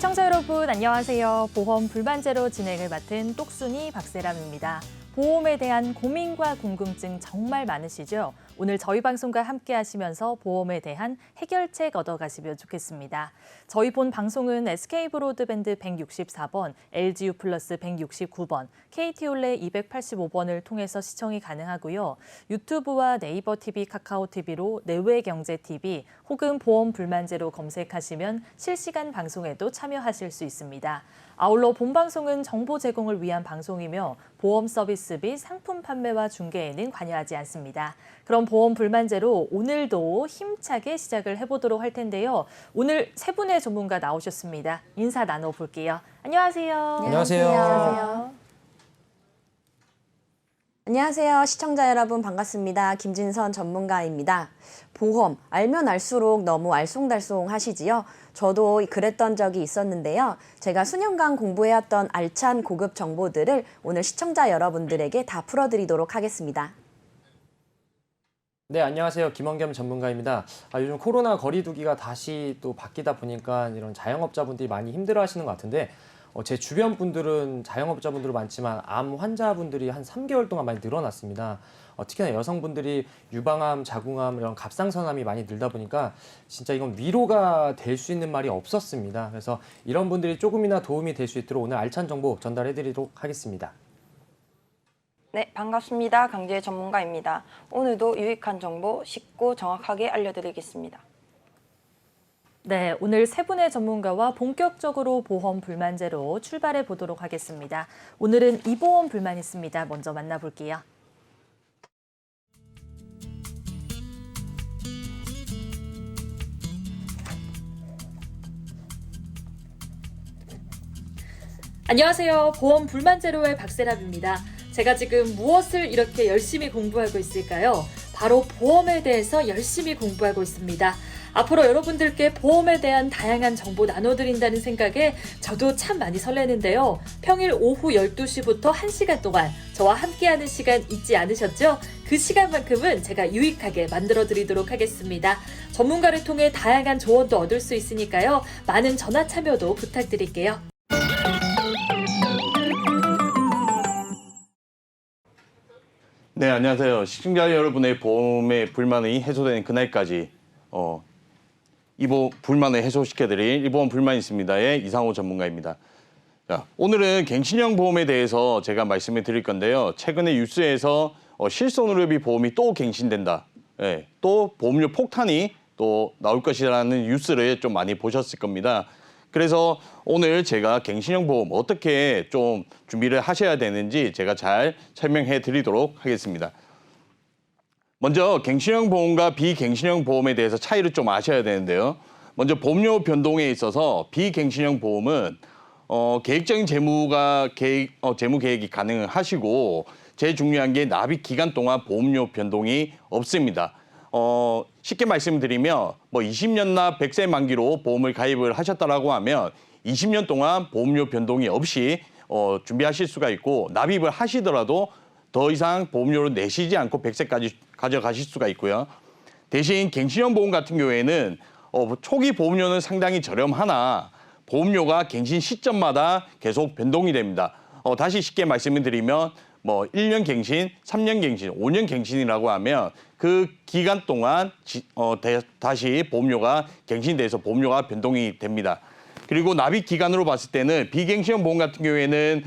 시청자 여러분 안녕하세요. 보험 불만제로 진행을 맡은 똑순이 박세람입니다. 보험에 대한 고민과 궁금증 정말 많으시죠? 오늘 저희 방송과 함께 하시면서 보험에 대한 해결책 얻어가시면 좋겠습니다. 저희 본 방송은 SK브로드밴드 164번, LGU 플러스 169번, KT올레 285번을 통해서 시청이 가능하고요. 유튜브와 네이버 TV, 카카오 TV로 내외경제TV 혹은 보험 불만제로 검색하시면 실시간 방송에도 참여하실 수 있습니다. 아울러 본 방송은 정보 제공을 위한 방송이며 보험 서비스 및 상품 판매와 중개에는 관여하지 않습니다. 그럼 보험 불만제로 오늘도 힘차게 시작을 해보도록 할 텐데요. 오늘 세 분의 전문가 나오셨습니다. 인사 나눠볼게요. 안녕하세요. 안녕하세요. 안녕하세요. 시청자 여러분 반갑습니다. 김진선 전문가입니다. 보험, 알면 알수록 너무 알쏭달쏭 하시지요? 저도 그랬던 적이 있었는데요. 제가 수년간 공부해왔던 알찬 고급 정보들을 오늘 시청자 여러분들에게 다 풀어드리도록 하겠습니다. 네, 안녕하세요. 김원겸 전문가입니다. 요즘 코로나 거리두기가 다시 또 바뀌다 보니까 이런 자영업자분들이 많이 힘들어하시는 것 같은데 제 주변 분들은 자영업자분들도 많지만 암 환자분들이 한 3개월 동안 많이 늘어났습니다. 특히나 여성분들이 유방암, 자궁암, 이런 갑상선암이 많이 늘다 보니까 진짜 이건 위로가 될 수 있는 말이 없었습니다. 그래서 이런 분들이 조금이나 도움이 될 수 있도록 오늘 알찬 정보 전달해드리도록 하겠습니다. 네, 반갑습니다. 강지혜 전문가입니다. 오늘도 유익한 정보 쉽고 정확하게 알려드리겠습니다. 네, 오늘 세 분의 전문가와 본격적으로 보험 불만제로 출발해 보도록 하겠습니다. 오늘은 이보험 불만 있습니다. 먼저 만나볼게요. 안녕하세요. 보험 불만제로의 박세람입니다. 제가 지금 무엇을 이렇게 열심히 공부하고 있을까요? 바로 보험에 대해서 열심히 공부하고 있습니다. 앞으로 여러분들께 보험에 대한 다양한 정보 나눠드린다는 생각에 저도 참 많이 설레는데요. 평일 오후 12시부터 1시간 동안 저와 함께하는 시간 잊지 않으셨죠? 그 시간만큼은 제가 유익하게 만들어드리도록 하겠습니다. 전문가를 통해 다양한 조언도 얻을 수 있으니까요. 많은 전화 참여도 부탁드릴게요. 네, 안녕하세요. 시청자 여러분의 보험의 불만이 해소되는 그날까지 불만을 해소시켜드릴 이보험 불만 있습니다의 이상호 전문가입니다. 자, 오늘은 갱신형 보험에 대해서 제가 말씀을 드릴 건데요. 최근에 뉴스에서 실손의료비 보험이 또 갱신된다. 네, 또 보험료 폭탄이 또 나올 것이라는 뉴스를 좀 많이 보셨을 겁니다. 그래서 오늘 제가 갱신형 보험 어떻게 좀 준비를 하셔야 되는지 제가 잘 설명해 드리도록 하겠습니다. 먼저 갱신형 보험과 비갱신형 보험에 대해서 차이를 좀 아셔야 되는데요. 먼저 보험료 변동에 있어서 비갱신형 보험은 계획적인 재무 계획이 가능하시고 제일 중요한 게 납입 기간 동안 보험료 변동이 없습니다. 쉽게 말씀드리면 20년나 100세 만기로 보험을 가입을 하셨다라고 하면 20년 동안 보험료 변동이 없이 준비하실 수가 있고 납입을 하시더라도 더 이상 보험료를 내시지 않고 100세까지 가져가실 수가 있고요. 대신 갱신형 보험 같은 경우에는 초기 보험료는 상당히 저렴하나 보험료가 갱신 시점마다 계속 변동이 됩니다. 다시 쉽게 말씀을 드리면 1년 갱신, 3년 갱신, 5년 갱신이라고 하면 그 기간 동안 다시 보험료가 갱신돼서 보험료가 변동이 됩니다. 그리고 납입 기간으로 봤을 때는 비갱신형 보험 같은 경우에는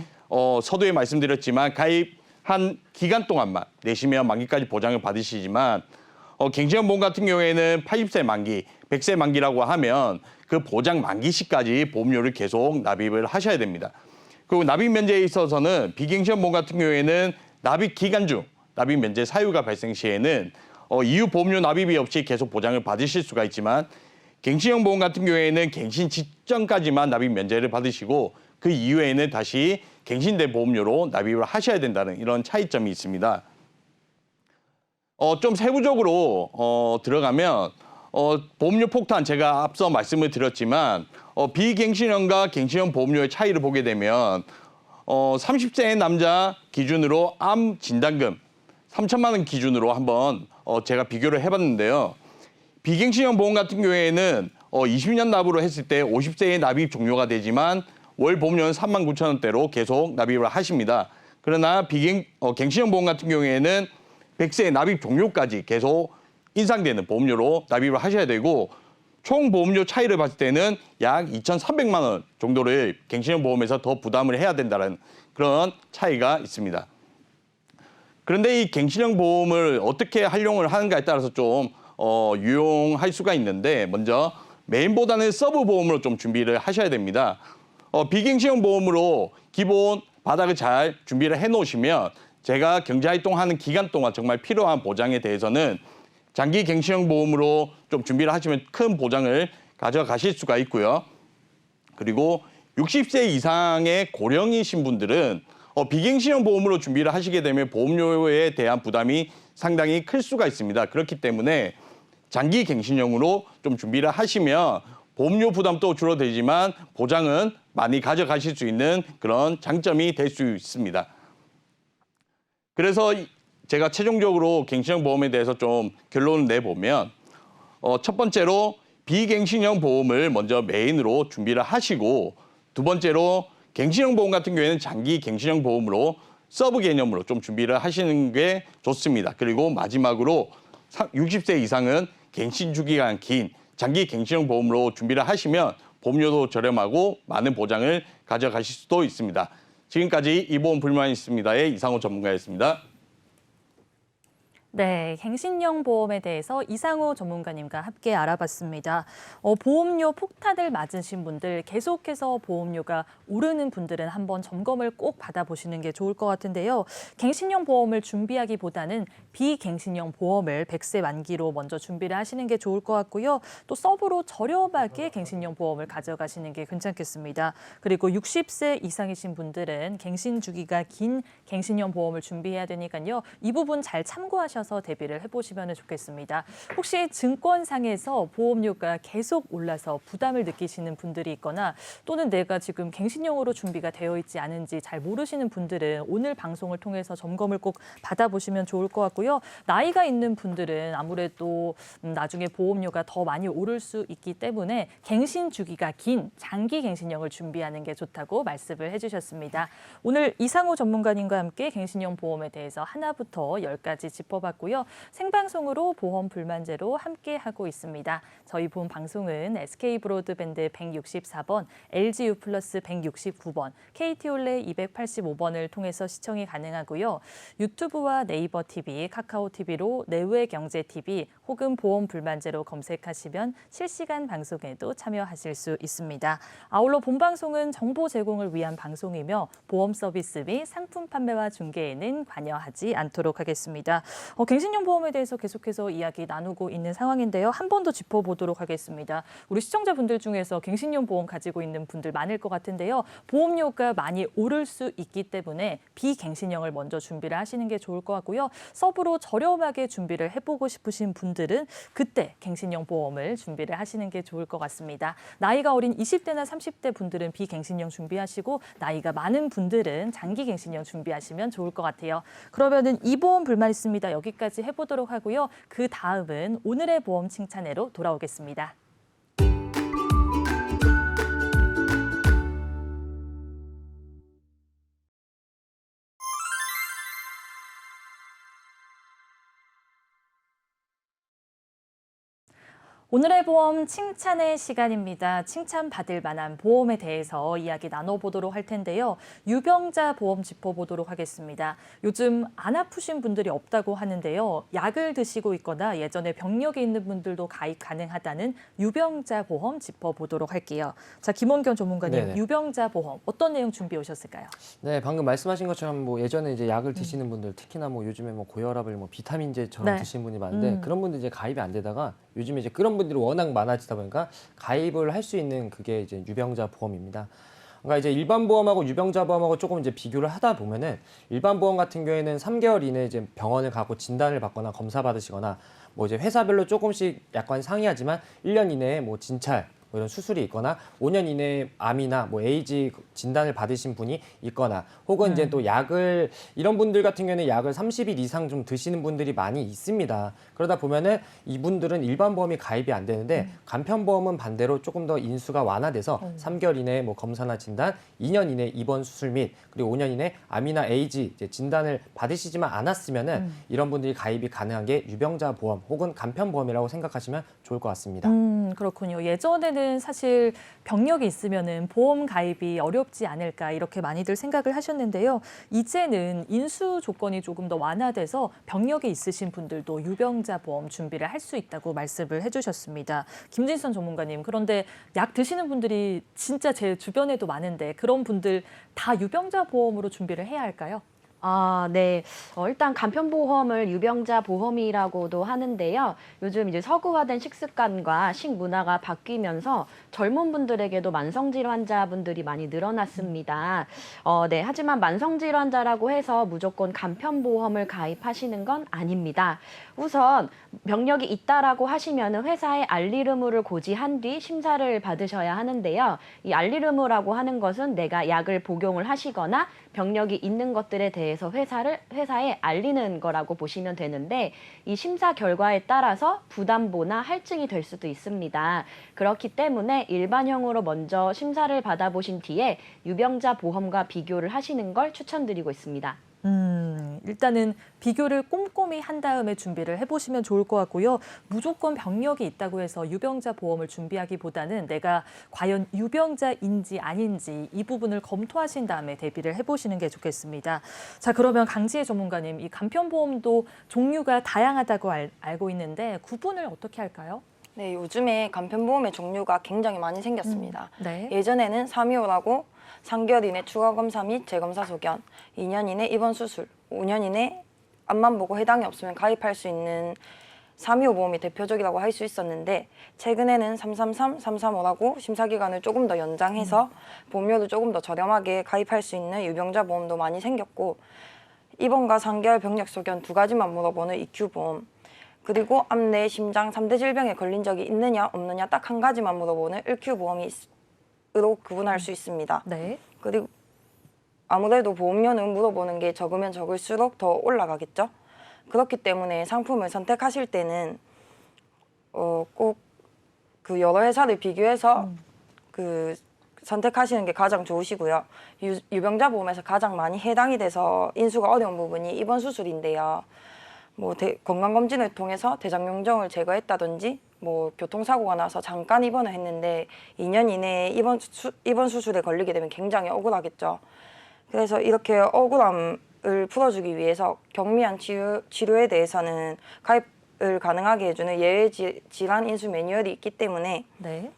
서두에 말씀드렸지만 가입한 기간 동안만 내시면 만기까지 보장을 받으시지만 갱신형 보험 같은 경우에는 80세 만기, 100세 만기라고 하면 그 보장 만기 시까지 보험료를 계속 납입을 하셔야 됩니다. 그리고 납입 면제에 있어서는 비갱신형 보험 같은 경우에는 납입 기간 중 납입 면제 사유가 발생 시에는 이후 보험료 납입이 없이 계속 보장을 받으실 수가 있지만 갱신형 보험 같은 경우에는 갱신 직전까지만 납입 면제를 받으시고 그 이후에는 다시 갱신된 보험료로 납입을 하셔야 된다는 이런 차이점이 있습니다. 좀 세부적으로 들어가면 보험료 폭탄 제가 앞서 말씀을 드렸지만 비갱신형과 갱신형 보험료의 차이를 보게 되면 30세 남자 기준으로 암 진단금 3천만 원 기준으로 한번 제가 비교를 해봤는데요. 비갱신형 보험 같은 경우에는 20년 납으로 했을 때 50세에 납입 종료가 되지만 월 보험료는 39,000원대로 계속 납입을 하십니다. 그러나 갱신형 보험 같은 경우에는 100세 납입 종료까지 계속 인상되는 보험료로 납입을 하셔야 되고 총 보험료 차이를 봤을 때는 약 2,300만 원 정도를 갱신형 보험에서 더 부담을 해야 된다는 그런 차이가 있습니다. 그런데 이 갱신형 보험을 어떻게 활용을 하는가에 따라서 좀 유용할 수가 있는데 먼저 메인보다는 서브 보험으로 좀 준비를 하셔야 됩니다. 비갱신형 보험으로 기본 바닥을 잘 준비를 해놓으시면 제가 경제활동하는 기간 동안 정말 필요한 보장에 대해서는 장기 갱신형 보험으로 좀 준비를 하시면 큰 보장을 가져가실 수가 있고요. 그리고 60세 이상의 고령이신 분들은 비갱신형 보험으로 준비를 하시게 되면 보험료에 대한 부담이 상당히 클 수가 있습니다. 그렇기 때문에 장기 갱신형으로 좀 준비를 하시면 보험료 부담도 줄어들지만 보장은 많이 가져가실 수 있는 그런 장점이 될 수 있습니다. 그래서 제가 최종적으로 갱신형 보험에 대해서 좀 결론을 내보면 첫 번째로 비갱신형 보험을 먼저 메인으로 준비를 하시고 두 번째로 갱신형 보험 같은 경우에는 장기 갱신형 보험으로 서브 개념으로 좀 준비를 하시는 게 좋습니다. 그리고 마지막으로 60세 이상은 갱신 주기가 긴 장기 갱신형 보험으로 준비를 하시면 보험료도 저렴하고 많은 보장을 가져가실 수도 있습니다. 지금까지 이 보험 불만 있습니다의 이상호 전문가였습니다. 네, 갱신형 보험에 대해서 이상호 전문가님과 함께 알아봤습니다. 보험료 폭탄을 맞으신 분들, 계속해서 보험료가 오르는 분들은 한번 점검을 꼭 받아보시는 게 좋을 것 같은데요. 갱신형 보험을 준비하기보다는 비갱신형 보험을 100세 만기로 먼저 준비를 하시는 게 좋을 것 같고요. 또 서브로 저렴하게 갱신형 보험을 가져가시는 게 괜찮겠습니다. 그리고 60세 이상이신 분들은 갱신 주기가 긴 갱신형 보험을 준비해야 되니까요. 이 부분 잘 참고하셔서 대비를 해보시면 좋겠습니다. 혹시 증권상에서 보험료가 계속 올라서 부담을 느끼시는 분들이 있거나 또는 내가 지금 갱신형으로 준비가 되어 있지 않은지 잘 모르시는 분들은 오늘 방송을 통해서 점검을 꼭 받아보시면 좋을 것 같고요. 나이가 있는 분들은 아무래도 나중에 보험료가 더 많이 오를 수 있기 때문에 갱신 주기가 긴 장기 갱신형을 준비하는 게 좋다고 말씀을 해주셨습니다. 오늘 이상호 전문가님과 함께 갱신형 보험에 대해서 하나부터 10까지 짚어봤습니다. 생방송으로 보험 불만제로 함께하고 있습니다. 저희 본 방송은 SK 브로드밴드 164번, LG U 플러스 169번, KT 올레 285번을 통해서 시청이 가능하고요. 유튜브와 네이버 TV, 카카오 TV로 내외 경제 TV 혹은 보험 불만제로 검색하시면 실시간 방송에도 참여하실 수 있습니다. 아울러 본 방송은 정보 제공을 위한 방송이며 보험 서비스 및 상품 판매와 중개에는 관여하지 않도록 하겠습니다. 갱신형 보험에 대해서 계속해서 이야기 나누고 있는 상황인데요. 한 번 더 짚어보도록 하겠습니다. 우리 시청자분들 중에서 갱신형 보험 가지고 있는 분들 많을 것 같은데요. 보험료가 많이 오를 수 있기 때문에 비갱신형을 먼저 준비를 하시는 게 좋을 것 같고요. 서브로 저렴하게 준비를 해보고 싶으신 분들은 그때 갱신형 보험을 준비를 하시는 게 좋을 것 같습니다. 나이가 어린 20대나 30대 분들은 비갱신형 준비하시고 나이가 많은 분들은 장기 갱신형 준비하시면 좋을 것 같아요. 그러면은 이 보험 불만 있습니다. 여기까지 해보도록 하고요. 그 다음은 오늘의 보험 칭찬회로 돌아오겠습니다. 오늘의 보험 칭찬의 시간입니다. 칭찬받을 만한 보험에 대해서 이야기 나눠보도록 할 텐데요. 유병자 보험 짚어보도록 하겠습니다. 요즘 안 아프신 분들이 없다고 하는데요. 약을 드시고 있거나 예전에 병력이 있는 분들도 가입 가능하다는 유병자 보험 짚어보도록 할게요. 자, 김원경 전문가님, 네네. 유병자 보험 어떤 내용 준비해 오셨을까요? 네, 방금 말씀하신 것처럼 뭐 예전에 이제 약을 드시는 분들, 특히나 뭐 요즘에 뭐 고혈압을 뭐 비타민제처럼 네. 드시는 분이 많은데 그런 분들 이제 가입이 안 되다가 요즘에 이제 그런 분들이 워낙 많아지다 보니까 가입을 할 수 있는 그게 이제 유병자 보험입니다. 그러니까 이제 일반 보험하고 유병자 보험하고 조금 이제 비교를 하다 보면은 일반 보험 같은 경우에는 3개월 이내에 이제 병원을 가고 진단을 받거나 검사 받으시거나 뭐 이제 회사별로 조금씩 약간 상이하지만 1년 이내에 뭐 진찰 뭐 이런 수술이 있거나 5년 이내에 암이나 뭐 에이즈 진단을 받으신 분이 있거나 혹은 이제 또 약을 이런 분들 같은 경우에는 약을 30일 이상 좀 드시는 분들이 많이 있습니다. 그러다 보면은 이분들은 일반 보험이 가입이 안 되는데 간편보험은 반대로 조금 더 인수가 완화돼서 3개월 이내에 뭐 검사나 진단, 2년 이내 입원 수술 및 그리고 5년 이내 암이나 에이즈 이제 진단을 받으시지만 않았으면은 이런 분들이 가입이 가능한 게 유병자 보험 혹은 간편보험이라고 생각하시면 좋을 것 같습니다. 그렇군요. 예전에는 사실 병력이 있으면은 보험 가입이 어렵지 않을까 이렇게 많이들 생각을 하셨는데요. 이제는 인수 조건이 조금 더 완화돼서 병력이 있으신 분들도 유병자 보험 준비를 할 수 있다고 말씀을 해주셨습니다. 김진선 전문가님, 그런데 약 드시는 분들이 진짜 제 주변에도 많은데 그런 분들 다 유병자 보험으로 준비를 해야 할까요? 아, 네. 일단 간편보험을 유병자 보험이라고도 하는데요. 요즘 이제 서구화된 식습관과 식문화가 바뀌면서 젊은 분들에게도 만성질환 환자분들이 많이 늘어났습니다. 네. 하지만 만성질환 환자라고 해서 무조건 간편보험을 가입하시는 건 아닙니다. 우선 병력이 있다라고 하시면은 회사에 알릴 의무를 고지한 뒤 심사를 받으셔야 하는데요. 이 알릴 의무라고 하는 것은 내가 약을 복용을 하시거나 병력이 있는 것들에 대해서 회사에 알리는 거라고 보시면 되는데 이 심사 결과에 따라서 부담보나 할증이 될 수도 있습니다. 그렇기 때문에 일반형으로 먼저 심사를 받아보신 뒤에 유병자 보험과 비교를 하시는 걸 추천드리고 있습니다. 일단은 비교를 꼼꼼히 한 다음에 준비를 해보시면 좋을 것 같고요. 무조건 병력이 있다고 해서 유병자 보험을 준비하기보다는 내가 과연 유병자인지 아닌지 이 부분을 검토하신 다음에 대비를 해보시는 게 좋겠습니다. 자, 그러면 강지혜 전문가님, 이 간편보험도 종류가 다양하다고 알고 있는데 구분을 어떻게 할까요? 네, 요즘에 간편보험의 종류가 굉장히 많이 생겼습니다. 네. 예전에는 325라고 3개월 이내 추가 검사 및 재검사 소견, 2년 이내 입원 수술, 5년 이내 앞만 보고 해당이 없으면 가입할 수 있는 325 보험이 대표적이라고 할 수 있었는데 최근에는 333, 335라고 심사기간을 조금 더 연장해서 보험료도 조금 더 저렴하게 가입할 수 있는 유병자 보험도 많이 생겼고 입원과 3개월 병력 소견 2가지만 물어보는 EQ 보험, 그리고 암내, 심장, 3대 질병에 걸린 적이 있느냐 없느냐 딱 1가지만 물어보는 1Q 보험으로 구분할 수 있습니다. 네. 그리고 아무래도 보험료는 물어보는 게 적으면 적을수록 더 올라가겠죠. 그렇기 때문에 상품을 선택하실 때는 꼭 그 여러 회사를 비교해서 그 선택하시는 게 가장 좋으시고요. 유병자 보험에서 가장 많이 해당이 돼서 인수가 어려운 부분이 입원 수술인데요. 뭐 건강검진을 통해서 대장용종을 제거했다든지 뭐 교통사고가 나서 잠깐 입원을 했는데 2년 이내에 입원 수술에 걸리게 되면 굉장히 억울하겠죠. 그래서 이렇게 억울함을 풀어주기 위해서 경미한 치료에 대해서는 가입을 가능하게 해주는 예외 질환 인수 매뉴얼이 있기 때문에 네.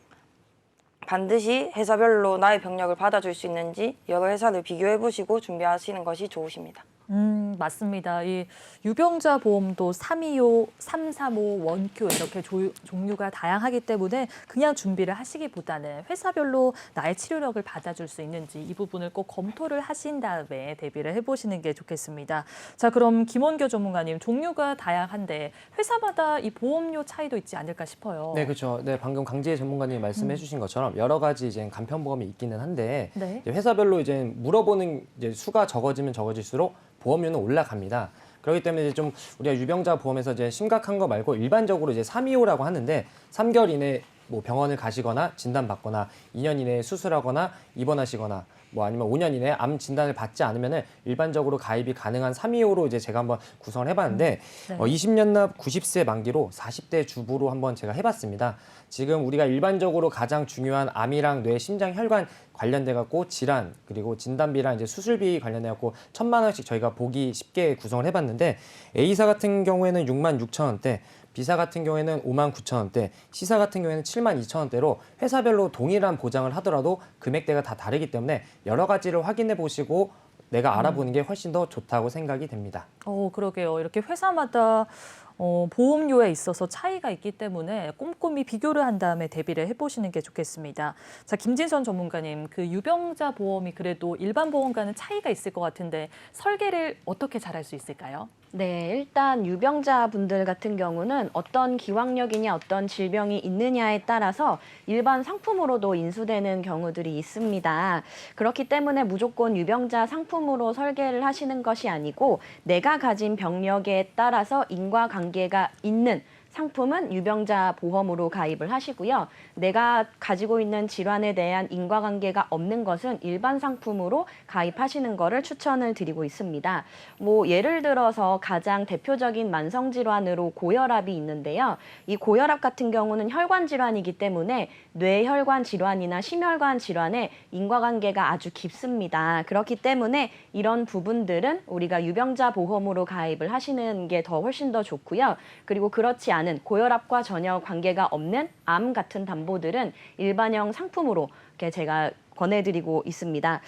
반드시 회사별로 나의 병력을 받아줄 수 있는지 여러 회사를 비교해보시고 준비하시는 것이 좋으십니다. 맞습니다. 이 유병자 보험도 325, 335, 원큐 이렇게 종류가 다양하기 때문에 그냥 준비를 하시기보다는 회사별로 나의 치료력을 받아줄 수 있는지 이 부분을 꼭 검토를 하신 다음에 대비를 해보시는 게 좋겠습니다. 자, 그럼 김원교 전문가님, 종류가 다양한데 회사마다 이 보험료 차이도 있지 않을까 싶어요. 네, 그렇죠. 네, 방금 강지혜 전문가님이 말씀해주신 것처럼 여러 가지 이제 간편보험이 있기는 한데 네. 이제 회사별로 이제 물어보는 이제 수가 적어지면 적어질수록 보험료는 올라갑니다. 그렇기 때문에 이제 좀 우리가 유병자 보험에서 이제 심각한 거 말고 일반적으로 이제 325라고 하는데 3개월 이내 뭐 병원을 가시거나 진단받거나 2년 이내에 수술하거나 입원하시거나 뭐 아니면 5년 이내에 암 진단을 받지 않으면은 일반적으로 가입이 가능한 325로 이제 제가 한번 구성을 해봤는데 네. 20년 납 90세 만기로 40대 주부로 한번 제가 해봤습니다. 지금 우리가 일반적으로 가장 중요한 암이랑 뇌, 심장, 혈관 관련돼 갖고 질환 그리고 진단비랑 이제 수술비 관련돼 갖고 1,000만 원씩 저희가 보기 쉽게 구성을 해봤는데 A사 같은 경우에는 6만 6천 원대, B사 같은 경우에는 5만 9천 원대, C사 같은 경우에는 7만 2천 원대로 회사별로 동일한 보장을 하더라도 금액대가 다 다르기 때문에 여러 가지를 확인해 보시고 내가 알아보는 게 훨씬 더 좋다고 생각이 됩니다. 그러게요. 이렇게 회사마다 보험료에 있어서 차이가 있기 때문에 꼼꼼히 비교를 한 다음에 대비를 해보시는 게 좋겠습니다. 자, 김진선 전문가님, 그 유병자 보험이 그래도 일반 보험과는 차이가 있을 것 같은데 설계를 어떻게 잘할 수 있을까요? 네, 일단 유병자분들 같은 경우는 어떤 기왕력이냐 어떤 질병이 있느냐에 따라서 일반 상품으로도 인수되는 경우들이 있습니다. 그렇기 때문에 무조건 유병자 상품으로 설계를 하시는 것이 아니고 내가 가진 병력에 따라서 인과관계가 있는 상품은 유병자 보험으로 가입을 하시고요. 내가 가지고 있는 질환에 대한 인과관계가 없는 것은 일반 상품으로 가입하시는 것을 추천을 드리고 있습니다. 뭐 예를 들어서 가장 대표적인 만성 질환으로 고혈압이 있는데요. 이 고혈압 같은 경우는 혈관 질환이기 때문에 뇌혈관 질환이나 심혈관 질환에 인과관계가 아주 깊습니다. 그렇기 때문에 이런 부분들은 우리가 유병자 보험으로 가입을 하시는 게 더 훨씬 더 좋고요. 그리고 그렇지 않은 고혈압과 전혀 관계가 없는 암 같은 담보들은 일반형 상품으로 이렇게 제가 권해드리고 있습니다.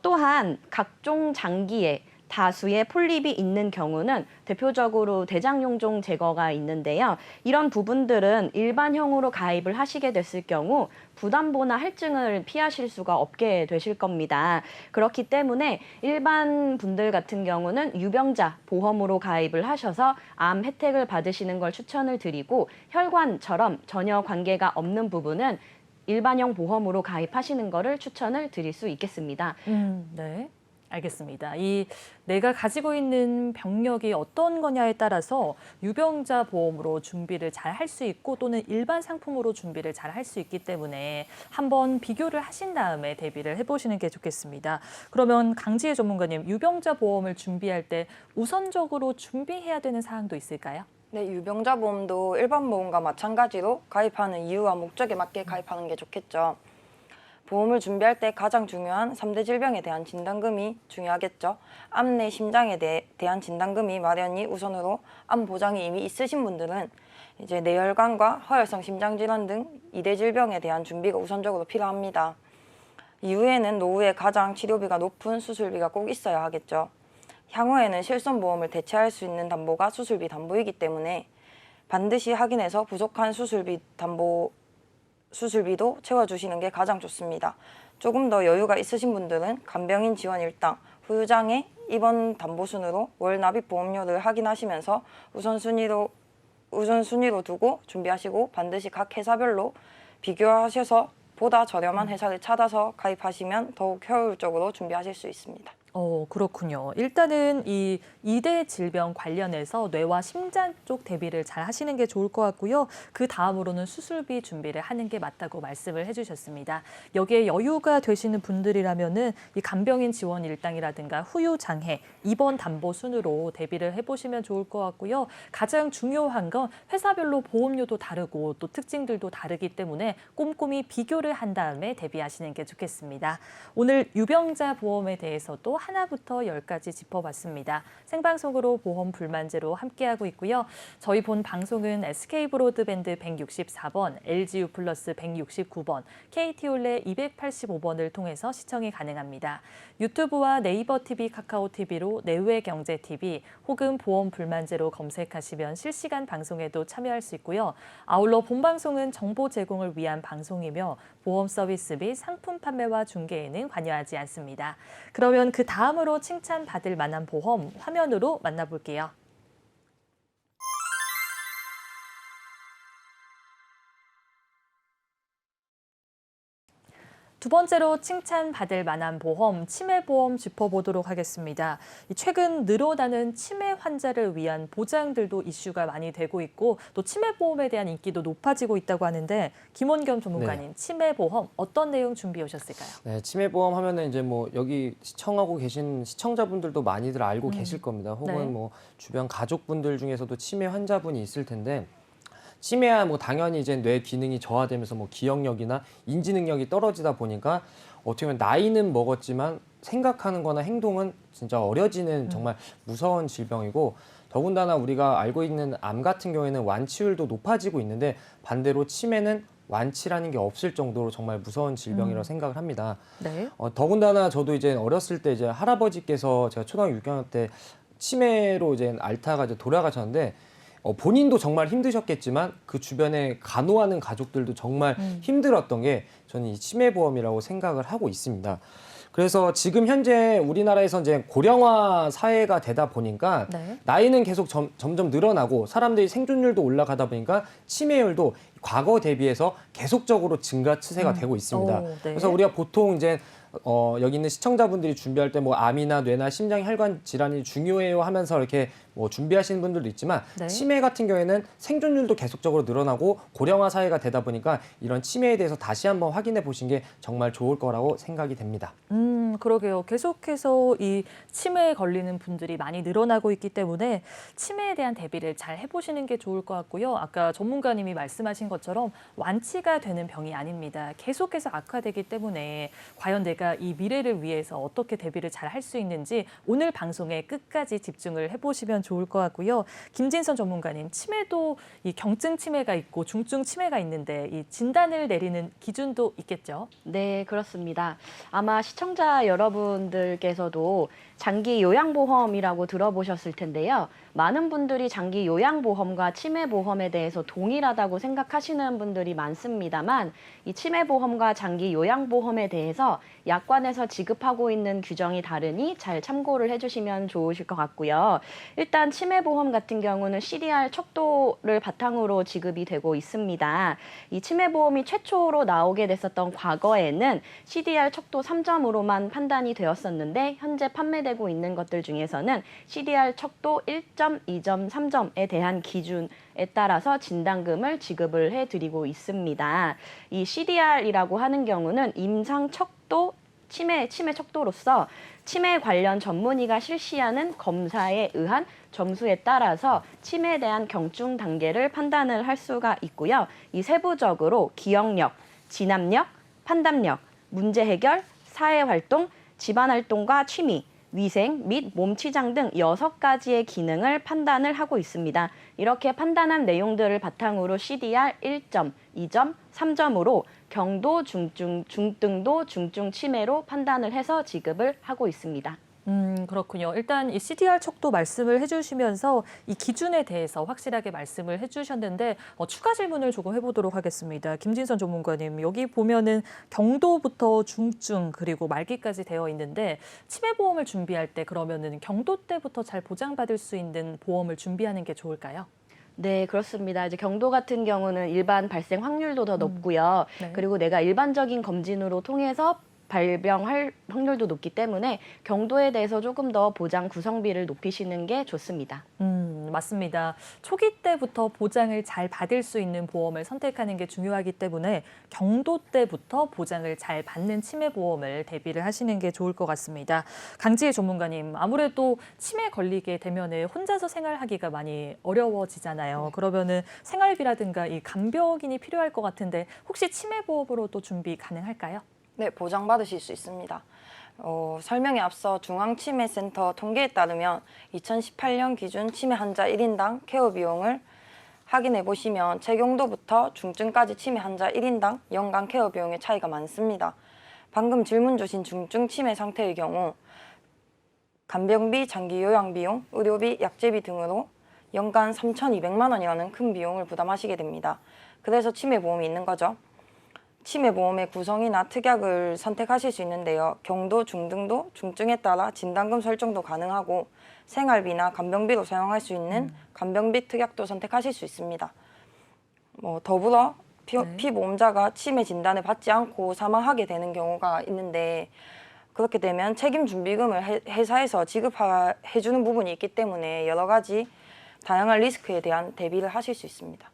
또한 각종 장기에 다수의 폴립이 있는 경우는 대표적으로 대장용종 제거가 있는데요. 이런 부분들은 일반형으로 가입을 하시게 됐을 경우 부담보나 할증을 피하실 수가 없게 되실 겁니다. 그렇기 때문에 일반 분들 같은 경우는 유병자 보험으로 가입을 하셔서 암 혜택을 받으시는 걸 추천을 드리고 혈관처럼 전혀 관계가 없는 부분은 일반형 보험으로 가입하시는 거를 추천을 드릴 수 있겠습니다. 네. 알겠습니다. 이 내가 가지고 있는 병력이 어떤 거냐에 따라서 유병자 보험으로 준비를 잘 할 수 있고 또는 일반 상품으로 준비를 잘 할 수 있기 때문에 한번 비교를 하신 다음에 대비를 해보시는 게 좋겠습니다. 그러면 강지혜 전문가님, 유병자 보험을 준비할 때 우선적으로 준비해야 되는 사항도 있을까요? 네, 유병자 보험도 일반 보험과 마찬가지로 가입하는 이유와 목적에 맞게 가입하는 게 좋겠죠. 보험을 준비할 때 가장 중요한 3대 질병에 대한 진단금이 중요하겠죠. 암 내 심장에 대한 진단금이 마련이 우선으로 암 보장이 이미 있으신 분들은 이제 뇌혈관과 허혈성 심장질환 등 2대 질병에 대한 준비가 우선적으로 필요합니다. 이후에는 노후에 가장 치료비가 높은 수술비가 꼭 있어야 하겠죠. 향후에는 실손보험을 대체할 수 있는 담보가 수술비 담보이기 때문에 반드시 확인해서 부족한 수술비도 채워주시는 게 가장 좋습니다. 조금 더 여유가 있으신 분들은 간병인 지원 일당, 후유장애, 입원 담보순으로 월 납입 보험료를 확인하시면서 우선순위로 두고 준비하시고 반드시 각 회사별로 비교하셔서 보다 저렴한 회사를 찾아서 가입하시면 더욱 효율적으로 준비하실 수 있습니다. 그렇군요. 일단은 이 2대 질병 관련해서 뇌와 심장 쪽 대비를 잘 하시는 게 좋을 것 같고요. 그 다음으로는 수술비 준비를 하는 게 맞다고 말씀을 해주셨습니다. 여기에 여유가 되시는 분들이라면은 이 간병인 지원 일당이라든가 후유 장애, 입원 담보 순으로 대비를 해보시면 좋을 것 같고요. 가장 중요한 건 회사별로 보험료도 다르고 또 특징들도 다르기 때문에 꼼꼼히 비교를 한 다음에 대비하시는 게 좋겠습니다. 오늘 유병자 보험에 대해서도 하나부터 10까지 짚어봤습니다. 생방송으로 보험 불만제로 함께하고 있고요. 저희 본 방송은 SK브로드밴드 164번, LGU 플러스 169번, KT올레 285번을 통해서 시청이 가능합니다. 유튜브와 네이버 TV, 카카오 TV로 내외 경제 TV 혹은 보험 불만제로 검색하시면 실시간 방송에도 참여할 수 있고요. 아울러 본 방송은 정보 제공을 위한 방송이며 보험 서비스 및 상품 판매와 중개에는 관여하지 않습니다. 그러면 그 다음으로 칭찬받을 만한 보험 화면으로 만나볼게요. 두 번째로 칭찬받을 만한 보험, 치매보험 짚어보도록 하겠습니다. 최근 늘어나는 치매 환자를 위한 보장들도 이슈가 많이 되고 있고 또 치매보험에 대한 인기도 높아지고 있다고 하는데 김원겸 전문가님, 네. 치매보험 어떤 내용 준비해 오셨을까요? 네, 치매보험 하면은 이제 뭐 여기 시청하고 계신 시청자분들도 많이들 알고 계실 겁니다. 혹은 네. 뭐 주변 가족분들 중에서도 치매 환자분이 있을 텐데 치매야 뭐 당연히 이제 뇌 기능이 저하되면서 뭐 기억력이나 인지 능력이 떨어지다 보니까 어떻게 보면 나이는 먹었지만 생각하는 거나 행동은 진짜 어려지는 정말 무서운 질병이고 더군다나 우리가 알고 있는 암 같은 경우에는 완치율도 높아지고 있는데 반대로 치매는 완치라는 게 없을 정도로 정말 무서운 질병이라고 생각을 합니다. 네. 더군다나 저도 이제 어렸을 때 이제 할아버지께서 제가 초등학교 6학년 때 치매로 이제 앓다가 이제 돌아가셨는데 본인도 정말 힘드셨겠지만 그 주변에 간호하는 가족들도 정말 힘들었던 게 저는 이 치매보험이라고 생각을 하고 있습니다. 그래서 지금 현재 우리나라에서 이제 고령화 사회가 되다 보니까 네. 나이는 계속 점점 늘어나고 사람들이 생존율도 올라가다 보니까 치매율도 과거 대비해서 계속적으로 증가 추세가 되고 있습니다. 오, 네. 그래서 우리가 보통 이제 여기 있는 시청자분들이 준비할 때 뭐 암이나 뇌나 심장 혈관 질환이 중요해요 하면서 이렇게 뭐 준비하시는 분들도 있지만 네. 치매 같은 경우에는 생존율도 계속적으로 늘어나고 고령화 사회가 되다 보니까 이런 치매에 대해서 다시 한번 확인해 보신 게 정말 좋을 거라고 생각이 됩니다. 그러게요. 계속해서 이 치매에 걸리는 분들이 많이 늘어나고 있기 때문에 치매에 대한 대비를 잘 해보시는 게 좋을 것 같고요. 아까 전문가님이 말씀하신 것처럼 완치가 되는 병이 아닙니다. 계속해서 악화되기 때문에 과연 내가 이 미래를 위해서 어떻게 대비를 잘 할 수 있는지 오늘 방송에 끝까지 집중을 해보시면 좋을 것 같고요. 김진선 전문가님, 치매도 이 경증 치매가 있고 중증 치매가 있는데 이 진단을 내리는 기준도 있겠죠? 네, 그렇습니다. 아마 시청자 여러분들께서도 장기 요양보험이라고 들어보셨을 텐데요. 많은 분들이 장기 요양보험과 치매보험에 대해서 동일하다고 생각하시는 분들이 많습니다만 이 치매보험과 장기 요양보험에 대해서 약관에서 지급하고 있는 규정이 다르니 잘 참고를 해주시면 좋으실 것 같고요. 일단 치매보험 같은 경우는 CDR 척도를 바탕으로 지급이 되고 있습니다. 이 치매보험이 최초로 나오게 됐었던 과거에는 CDR 척도 3점으로만 판단이 되었었는데 현재 판매되고 있는 것들 중에서는 CDR 척도 1점, 2점, 3점에 대한 기준에 따라서 진단금을 지급을 해드리고 있습니다. 이 CDR이라고 하는 경우는 임상 척도 치매 척도로서 치매 관련 전문의가 실시하는 검사에 의한 점수에 따라서 치매에 대한 경중 단계를 판단을 할 수가 있고요. 이 세부적으로 기억력, 진압력, 판단력, 문제 해결, 사회활동, 집안활동과 취미, 위생 및 몸치장 등 6가지의 기능을 판단을 하고 있습니다. 이렇게 판단한 내용들을 바탕으로 CDR 1점, 2점, 3점으로 경도 중증, 중등도 중증 치매로 판단을 해서 지급을 하고 있습니다. 그렇군요. 일단 이 CDR 척도 말씀을 해주시면서 이 기준에 대해서 확실하게 말씀을 해주셨는데 추가 질문을 조금 해보도록 하겠습니다. 김진선 전문가님, 여기 보면은 경도부터 중증 그리고 말기까지 되어 있는데 치매보험을 준비할 때 그러면은 경도 때부터 잘 보장받을 수 있는 보험을 준비하는 게 좋을까요? 네, 그렇습니다. 이제 경도 같은 경우는 일반 발생 확률도 더 높고요. 네. 그리고 내가 일반적인 검진으로 통해서 발병할 확률도 높기 때문에 경도에 대해서 조금 더 보장 구성비를 높이시는 게 좋습니다. 맞습니다. 초기 때부터 보장을 잘 받을 수 있는 보험을 선택하는 게 중요하기 때문에 경도 때부터 보장을 잘 받는 치매보험을 대비를 하시는 게 좋을 것 같습니다. 강지혜 전문가님, 아무래도 치매 걸리게 되면은 혼자서 생활하기가 많이 어려워지잖아요. 그러면은 생활비라든가 이 간병인이 필요할 것 같은데 혹시 치매보험으로도 준비 가능할까요? 네, 보장받으실 수 있습니다. 설명에 앞서 중앙치매센터 통계에 따르면 2018년 기준 치매 환자 1인당 케어 비용을 확인해 보시면 최경도부터 중증까지 치매 환자 1인당 연간 케어 비용의 차이가 많습니다. 방금 질문 주신 중증 치매 상태의 경우 간병비, 장기 요양 비용, 의료비, 약제비 등으로 연간 3,200만 원이라는 큰 비용을 부담하시게 됩니다. 그래서 치매보험이 있는 거죠. 치매보험의 구성이나 특약을 선택하실 수 있는데요. 경도, 중등도, 중증에 따라 진단금 설정도 가능하고 생활비나 간병비로 사용할 수 있는 간병비 특약도 선택하실 수 있습니다. 더불어 피보험자가 치매 진단을 받지 않고 사망하게 되는 경우가 있는데 그렇게 되면 책임 준비금을 회사에서 지급해주는 부분이 있기 때문에 여러 가지 다양한 리스크에 대한 대비를 하실 수 있습니다.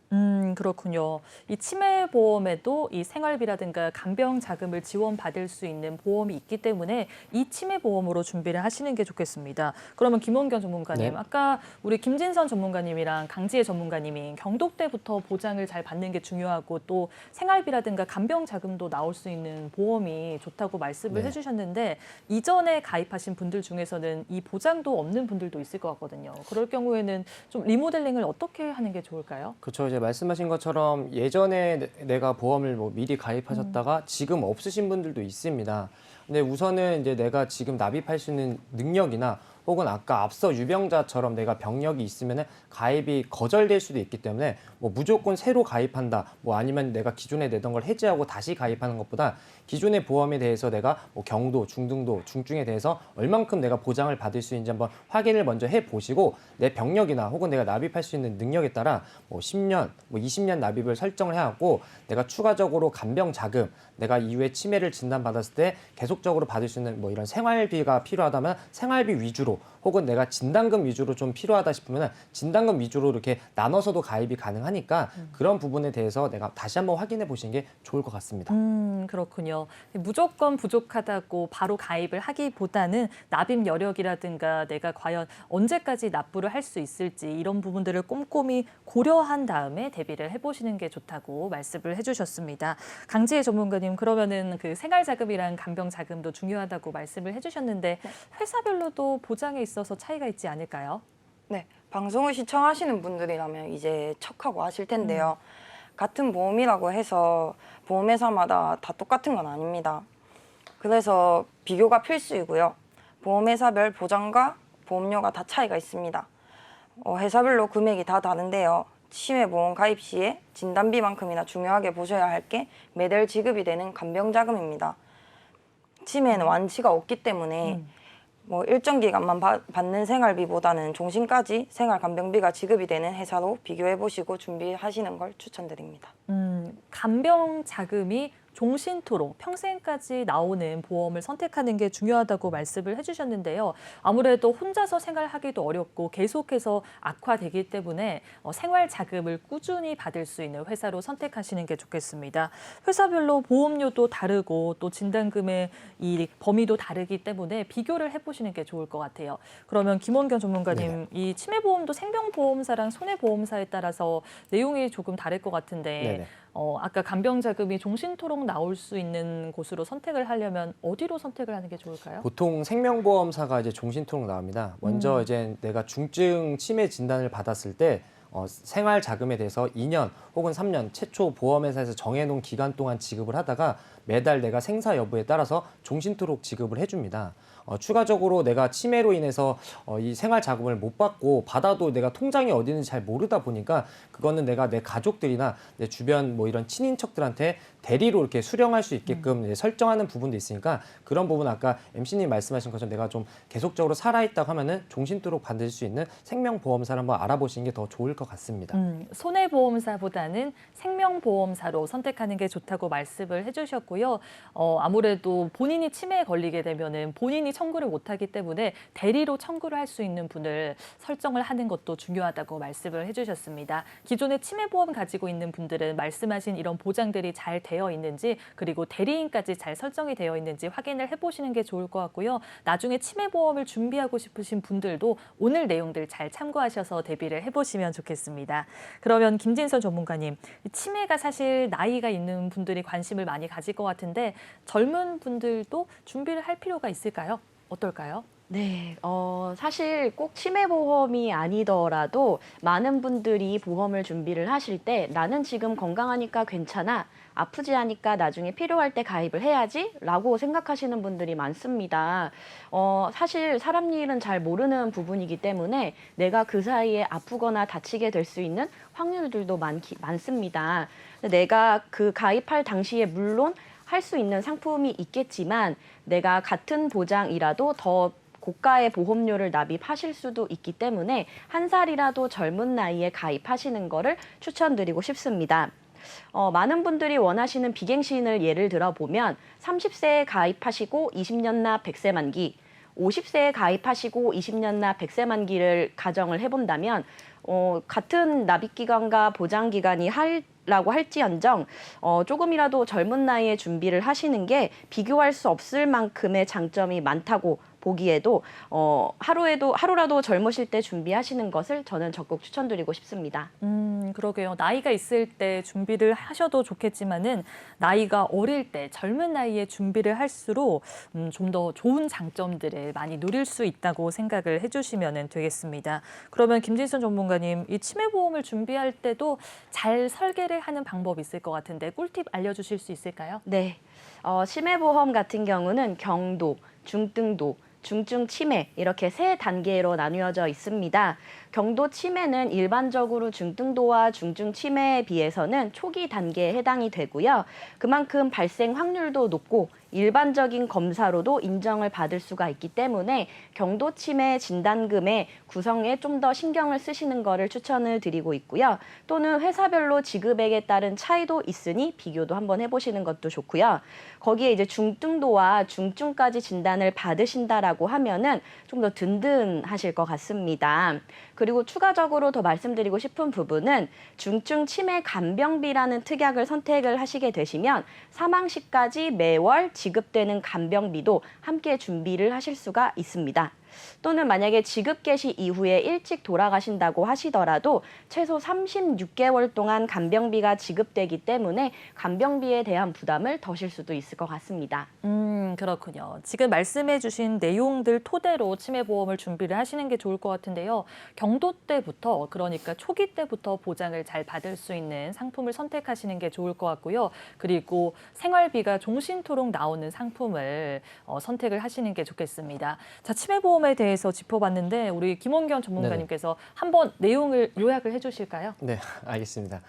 그렇군요. 이 치매보험에도 이 생활비라든가 간병 자금을 지원받을 수 있는 보험이 있기 때문에 이 치매보험으로 준비를 하시는 게 좋겠습니다. 그러면 김원경 전문가님, 네. 아까 우리 김진선 전문가님이랑 강지혜 전문가님이 경도 때부터 보장을 잘 받는 게 중요하고 또 생활비라든가 간병 자금도 나올 수 있는 보험이 좋다고 말씀을 네. 해주셨는데 이전에 가입하신 분들 중에서는 이 보장도 없는 분들도 있을 것 같거든요. 그럴 경우에는 좀 리모델링을 어떻게 하는 게 좋을까요? 그렇죠. 이제 말씀하신 것처럼 예전에 내가 보험을 뭐 미리 가입하셨다가 지금 없으신 분들도 있습니다. 근데 우선은 이제 내가 지금 납입할 수 있는 능력이나 혹은 아까 앞서 유병자처럼 내가 병력이 있으면 가입이 거절될 수도 있기 때문에 뭐 무조건 새로 가입한다, 뭐 아니면 내가 기존에 내던 걸 해지하고 다시 가입하는 것보다 기존의 보험에 대해서 내가 뭐 경도, 중등도, 중증에 대해서 얼만큼 내가 보장을 받을 수 있는지 한번 확인을 먼저 해보시고 내 병력이나 혹은 내가 납입할 수 있는 능력에 따라 뭐 10년, 뭐 20년 납입을 설정을 해갖고 내가 추가적으로 간병 자금, 내가 이후에 치매를 진단받았을 때 계속적으로 받을 수 있는 뭐 이런 생활비가 필요하다면 생활비 위주로, 혹은 내가 진단금 위주로 좀 필요하다 싶으면 진단금 위주로 이렇게 나눠서도 가입이 가능하니까 그런 부분에 대해서 내가 다시 한번 확인해 보시는 게 좋을 것 같습니다. 그렇군요. 무조건 부족하다고 바로 가입을 하기보다는 납입 여력이라든가 내가 과연 언제까지 납부를 할 수 있을지 이런 부분들을 꼼꼼히 고려한 다음에 대비를 해보시는 게 좋다고 말씀을 해주셨습니다. 강지혜 전문가님, 그러면은 그 생활자금이랑 간병자금도 중요하다고 말씀을 해주셨는데 회사별로도 보장에 있어서 차이가 있지 않을까요? 네, 방송을 시청하시는 분들이라면 이제 척하고 아실 텐데요. 같은 보험이라고 해서 보험회사마다 다 똑같은 건 아닙니다. 그래서 비교가 필수이고요. 보험회사별 보장과 보험료가 다 차이가 있습니다. 회사별로 금액이 다 다른데요. 치매보험 가입 시에 진단비만큼이나 중요하게 보셔야 할 게 매달 지급이 되는 간병자금입니다. 치매는 완치가 없기 때문에 뭐 일정 기간만 받는 생활비보다는 종신까지 생활간병비가 지급이 되는 회사로 비교해 보시고 준비하시는 걸 추천드립니다. 간병 자금이 종신토록 평생까지 나오는 보험을 선택하는 게 중요하다고 말씀을 해주셨는데요. 아무래도 혼자서 생활하기도 어렵고 계속해서 악화되기 때문에 생활 자금을 꾸준히 받을 수 있는 회사로 선택하시는 게 좋겠습니다. 회사별로 보험료도 다르고 또 진단금의 이 범위도 다르기 때문에 비교를 해보시는 게 좋을 것 같아요. 그러면 김원경 전문가님, 네네. 이 치매보험도 생명보험사랑 손해보험사에 따라서 내용이 조금 다를 것 같은데 네네. 아까 간병자금이 종신토록 나올 수 있는 곳으로 선택을 하려면 어디로 선택을 하는 게 좋을까요? 보통 생명보험사가 이제 종신토록 나옵니다. 먼저 이제 내가 중증 치매 진단을 받았을 때 생활 자금에 대해서 2년 혹은 3년 최초 보험회사에서 정해놓은 기간 동안 지급을 하다가 매달 내가 생사 여부에 따라서 종신토록 지급을 해줍니다. 추가적으로 내가 치매로 인해서 이 생활 자금을 못 받고 받아도 내가 통장이 어디 있는지 잘 모르다 보니까 그거는 내가 내 가족들이나 내 주변 뭐 이런 친인척들한테 대리로 이렇게 수령할 수 있게끔 이제 설정하는 부분도 있으니까 그런 부분 아까 MC님 말씀하신 것처럼 내가 좀 계속적으로 살아있다고 하면은 종신토록 받을 수 있는 생명보험사를 한번 알아보시는 게 더 좋을 것 같습니다. 손해보험사보다는 생명보험사로 선택하는 게 좋다고 말씀을 해주셨고요. 아무래도 본인이 치매에 걸리게 되면은 본인이 청구를 못하기 때문에 대리로 청구를 할 수 있는 분을 설정을 하는 것도 중요하다고 말씀을 해주셨습니다. 기존에 치매보험 가지고 있는 분들은 말씀하신 이런 보장들이 잘 되어 있는지, 그리고 대리인까지 잘 설정이 되어 있는지 확인을 해보시는 게 좋을 것 같고요. 나중에 치매보험을 준비하고 싶으신 분들도 오늘 내용들 잘 참고하셔서 대비를 해보시면 좋겠습니다. 그러면 김진선 전문가님, 치매가 사실 나이가 있는 분들이 관심을 많이 가질 것 같은데 젊은 분들도 준비를 할 필요가 있을까요? 어떨까요? 네, 사실 꼭 치매보험이 아니더라도 많은 분들이 보험을 준비를 하실 때 나는 지금 건강하니까 괜찮아, 아프지 않으니까 나중에 필요할 때 가입을 해야지 라고 생각하시는 분들이 많습니다. 사실 사람 일은 잘 모르는 부분이기 때문에 내가 그 사이에 아프거나 다치게 될 수 있는 확률들도 많습니다. 내가 그 가입할 당시에 물론 할 수 있는 상품이 있겠지만 내가 같은 보장이라도 더 고가의 보험료를 납입하실 수도 있기 때문에 한 살이라도 젊은 나이에 가입하시는 거를 추천드리고 싶습니다. 많은 분들이 원하시는 비갱신을 예를 들어보면 30세에 가입하시고 20년 납 100세 만기, 50세에 가입하시고 20년 납 100세 만기를 가정을 해본다면 같은 납입기간과 보장기간이 라고 할지언정 조금이라도 젊은 나이에 준비를 하시는 게 비교할 수 없을 만큼의 장점이 많다고 보기에도 하루라도 젊으실 때 준비하시는 것을 저는 적극 추천드리고 싶습니다. 그러게요. 나이가 있을 때 준비를 하셔도 좋겠지만은 나이가 어릴 때 젊은 나이에 준비를 할수록 좀 더 좋은 장점들을 많이 누릴 수 있다고 생각을 해주시면 되겠습니다. 그러면 김진선 전문가님, 이 치매보험을 준비할 때도 잘 설계를 하는 방법이 있을 것 같은데 꿀팁 알려주실 수 있을까요? 네, 치매보험 같은 경우는 경도, 중등도, 중증 치매 이렇게 세 단계로 나누어져 있습니다. 경도 치매는 일반적으로 중등도와 중증 치매에 비해서는 초기 단계에 해당이 되고요. 그만큼 발생 확률도 높고 일반적인 검사로도 인정을 받을 수가 있기 때문에 경도 치매 진단금의 구성에 좀 더 신경을 쓰시는 것을 추천을 드리고 있고요. 또는 회사별로 지급액에 따른 차이도 있으니 비교도 한번 해보시는 것도 좋고요. 거기에 이제 중등도와 중증까지 진단을 받으신다라고 하면은 좀 더 든든하실 것 같습니다. 그리고 추가적으로 더 말씀드리고 싶은 부분은 중증 치매 간병비라는 특약을 선택을 하시게 되시면 사망 시까지 매월 지급되는 간병비도 함께 준비를 하실 수가 있습니다. 또는 만약에 지급 개시 이후에 일찍 돌아가신다고 하시더라도 최소 36개월 동안 간병비가 지급되기 때문에 간병비에 대한 부담을 더실 수도 있을 것 같습니다. 그렇군요. 지금 말씀해 주신 내용들 토대로 치매보험을 준비를 하시는 게 좋을 것 같은데요. 경도 때부터, 그러니까 초기 때부터 보장을 잘 받을 수 있는 상품을 선택하시는 게 좋을 것 같고요. 그리고 생활비가 종신토록 나오는 상품을 선택을 하시는 게 좋겠습니다. 자, 치매보험에 대해서 짚어봤는데 우리 김원경 전문가님께서 한번 내용을 요약을 해주실까요? 네, 알겠습니다.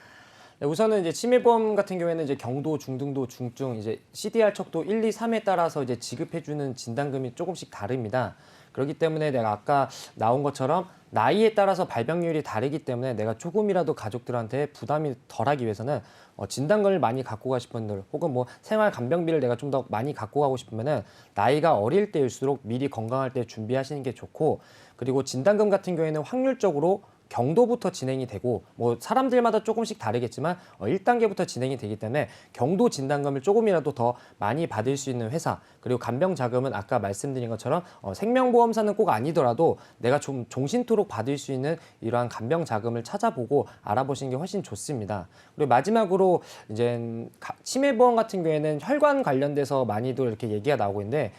네, 우선은 이제 치매보험 같은 경우에는 이제 경도, 중등도, 중증, 이제 CDR 척도 1, 2, 3에 따라서 이제 지급해주는 진단금이 조금씩 다릅니다. 그렇기 때문에 내가 아까 나온 것처럼 나이에 따라서 발병률이 다르기 때문에 내가 조금이라도 가족들한테 부담이 덜하기 위해서는 진단금을 많이 갖고 가실 분들 혹은 뭐 생활 간병비를 내가 좀 더 많이 갖고 가고 싶으면은 나이가 어릴 때일수록 미리 건강할 때 준비하시는 게 좋고, 그리고 진단금 같은 경우에는 확률적으로 경도부터 진행이 되고 뭐 사람들마다 조금씩 다르겠지만 1단계부터 진행이 되기 때문에 경도 진단금을 조금이라도 더 많이 받을 수 있는 회사, 그리고 간병 자금은 아까 말씀드린 것처럼 생명보험사는 꼭 아니더라도 내가 좀 종신토록 받을 수 있는 이러한 간병 자금을 찾아보고 알아보시는 게 훨씬 좋습니다. 그리고 마지막으로 이제 치매보험 같은 경우에는 혈관 관련돼서 많이들 이렇게 얘기가 나오고 있는데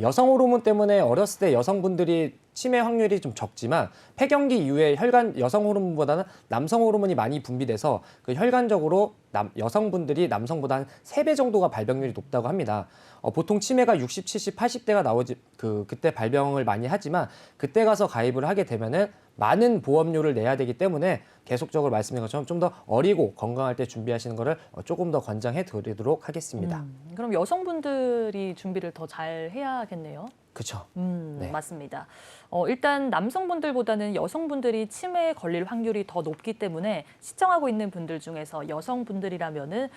여성 호르몬 때문에 어렸을 때 여성분들이 치매 확률이 좀 적지만 폐경기 이후에 여성 호르몬보다는 남성 호르몬이 많이 분비돼서 그 혈관적으로 여성분들이 남성보다 한 3배 정도가 발병률이 높다고 합니다. 보통 치매가 60, 70, 80대가 나오지 그때 발병을 많이 하지만 그때 가서 가입을 하게 되면은 많은 보험료를 내야 되기 때문에 계속적으로 말씀드린 것처럼 좀 더 어리고 건강할 때 준비하시는 것을 조금 더 권장해 드리도록 하겠습니다. 그럼 여성분들이 준비를 더 잘 해야겠네요. 그렇죠. 네. 맞습니다. 일단 남성분들보다는 여성분들이 치매에 걸릴 확률이 더 높기 때문에 시청하고 있는 분들 중에서 여성분들이라면은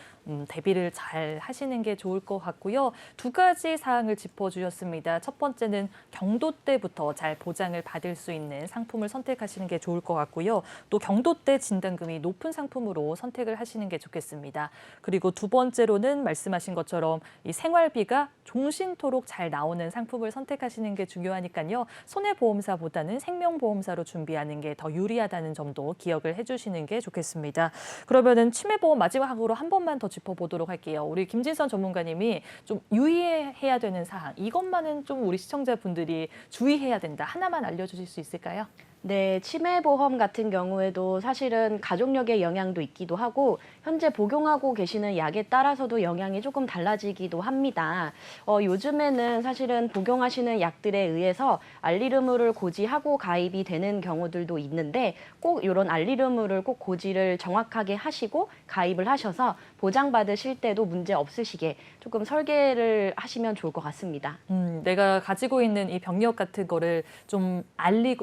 대비를 잘 하시는 게 좋을 것 같고요. 2가지 사항을 짚어주셨습니다. 첫 번째는 경도 때부터 잘 보장을 받을 수 있는 상품을 선택하시는 게 좋을 것 같고요. 또 경도 때 진단금이 높은 상품으로 선택을 하시는 게 좋겠습니다. 그리고 2번째로는 말씀하신 것처럼 이 생활비가 종신토록 잘 나오는 상품을 선택하시는 게 중요하니까요. 손해보험사보다는 생명보험사로 준비하는 게 더 유리하다는 점도 기억을 해주시는 게 좋겠습니다. 그러면은 치매보험 마지막으로 한 번만 더 짚어보도록 할게요. 우리 김진선 전문가님이 좀 유의해야 되는 사항, 이것만은 좀 우리 시청자분들이 주의해야 된다. 하나만 알려주실 수 있을까요? 네, 치매보험 같은 경우에도 사실은 가족력의 영향도 있기도 하고 현재 복용하고 계시는 약에 따라서도 영향이 조금 달라지기도 합니다. 요즘에는 사실은 복용하시는 약들에 의해서 알리르무를 고지하고 가입이 되는 경우들도 있는데 꼭 이런 알리르무를 꼭 고지를 정확하게 하시고 가입을 하셔서 보장받으실 때도 문제 없으시게 조금 설계를 하시면 좋을 것 같습니다. 내가 가지고 있는 이 병력 같은 거를 좀 알릴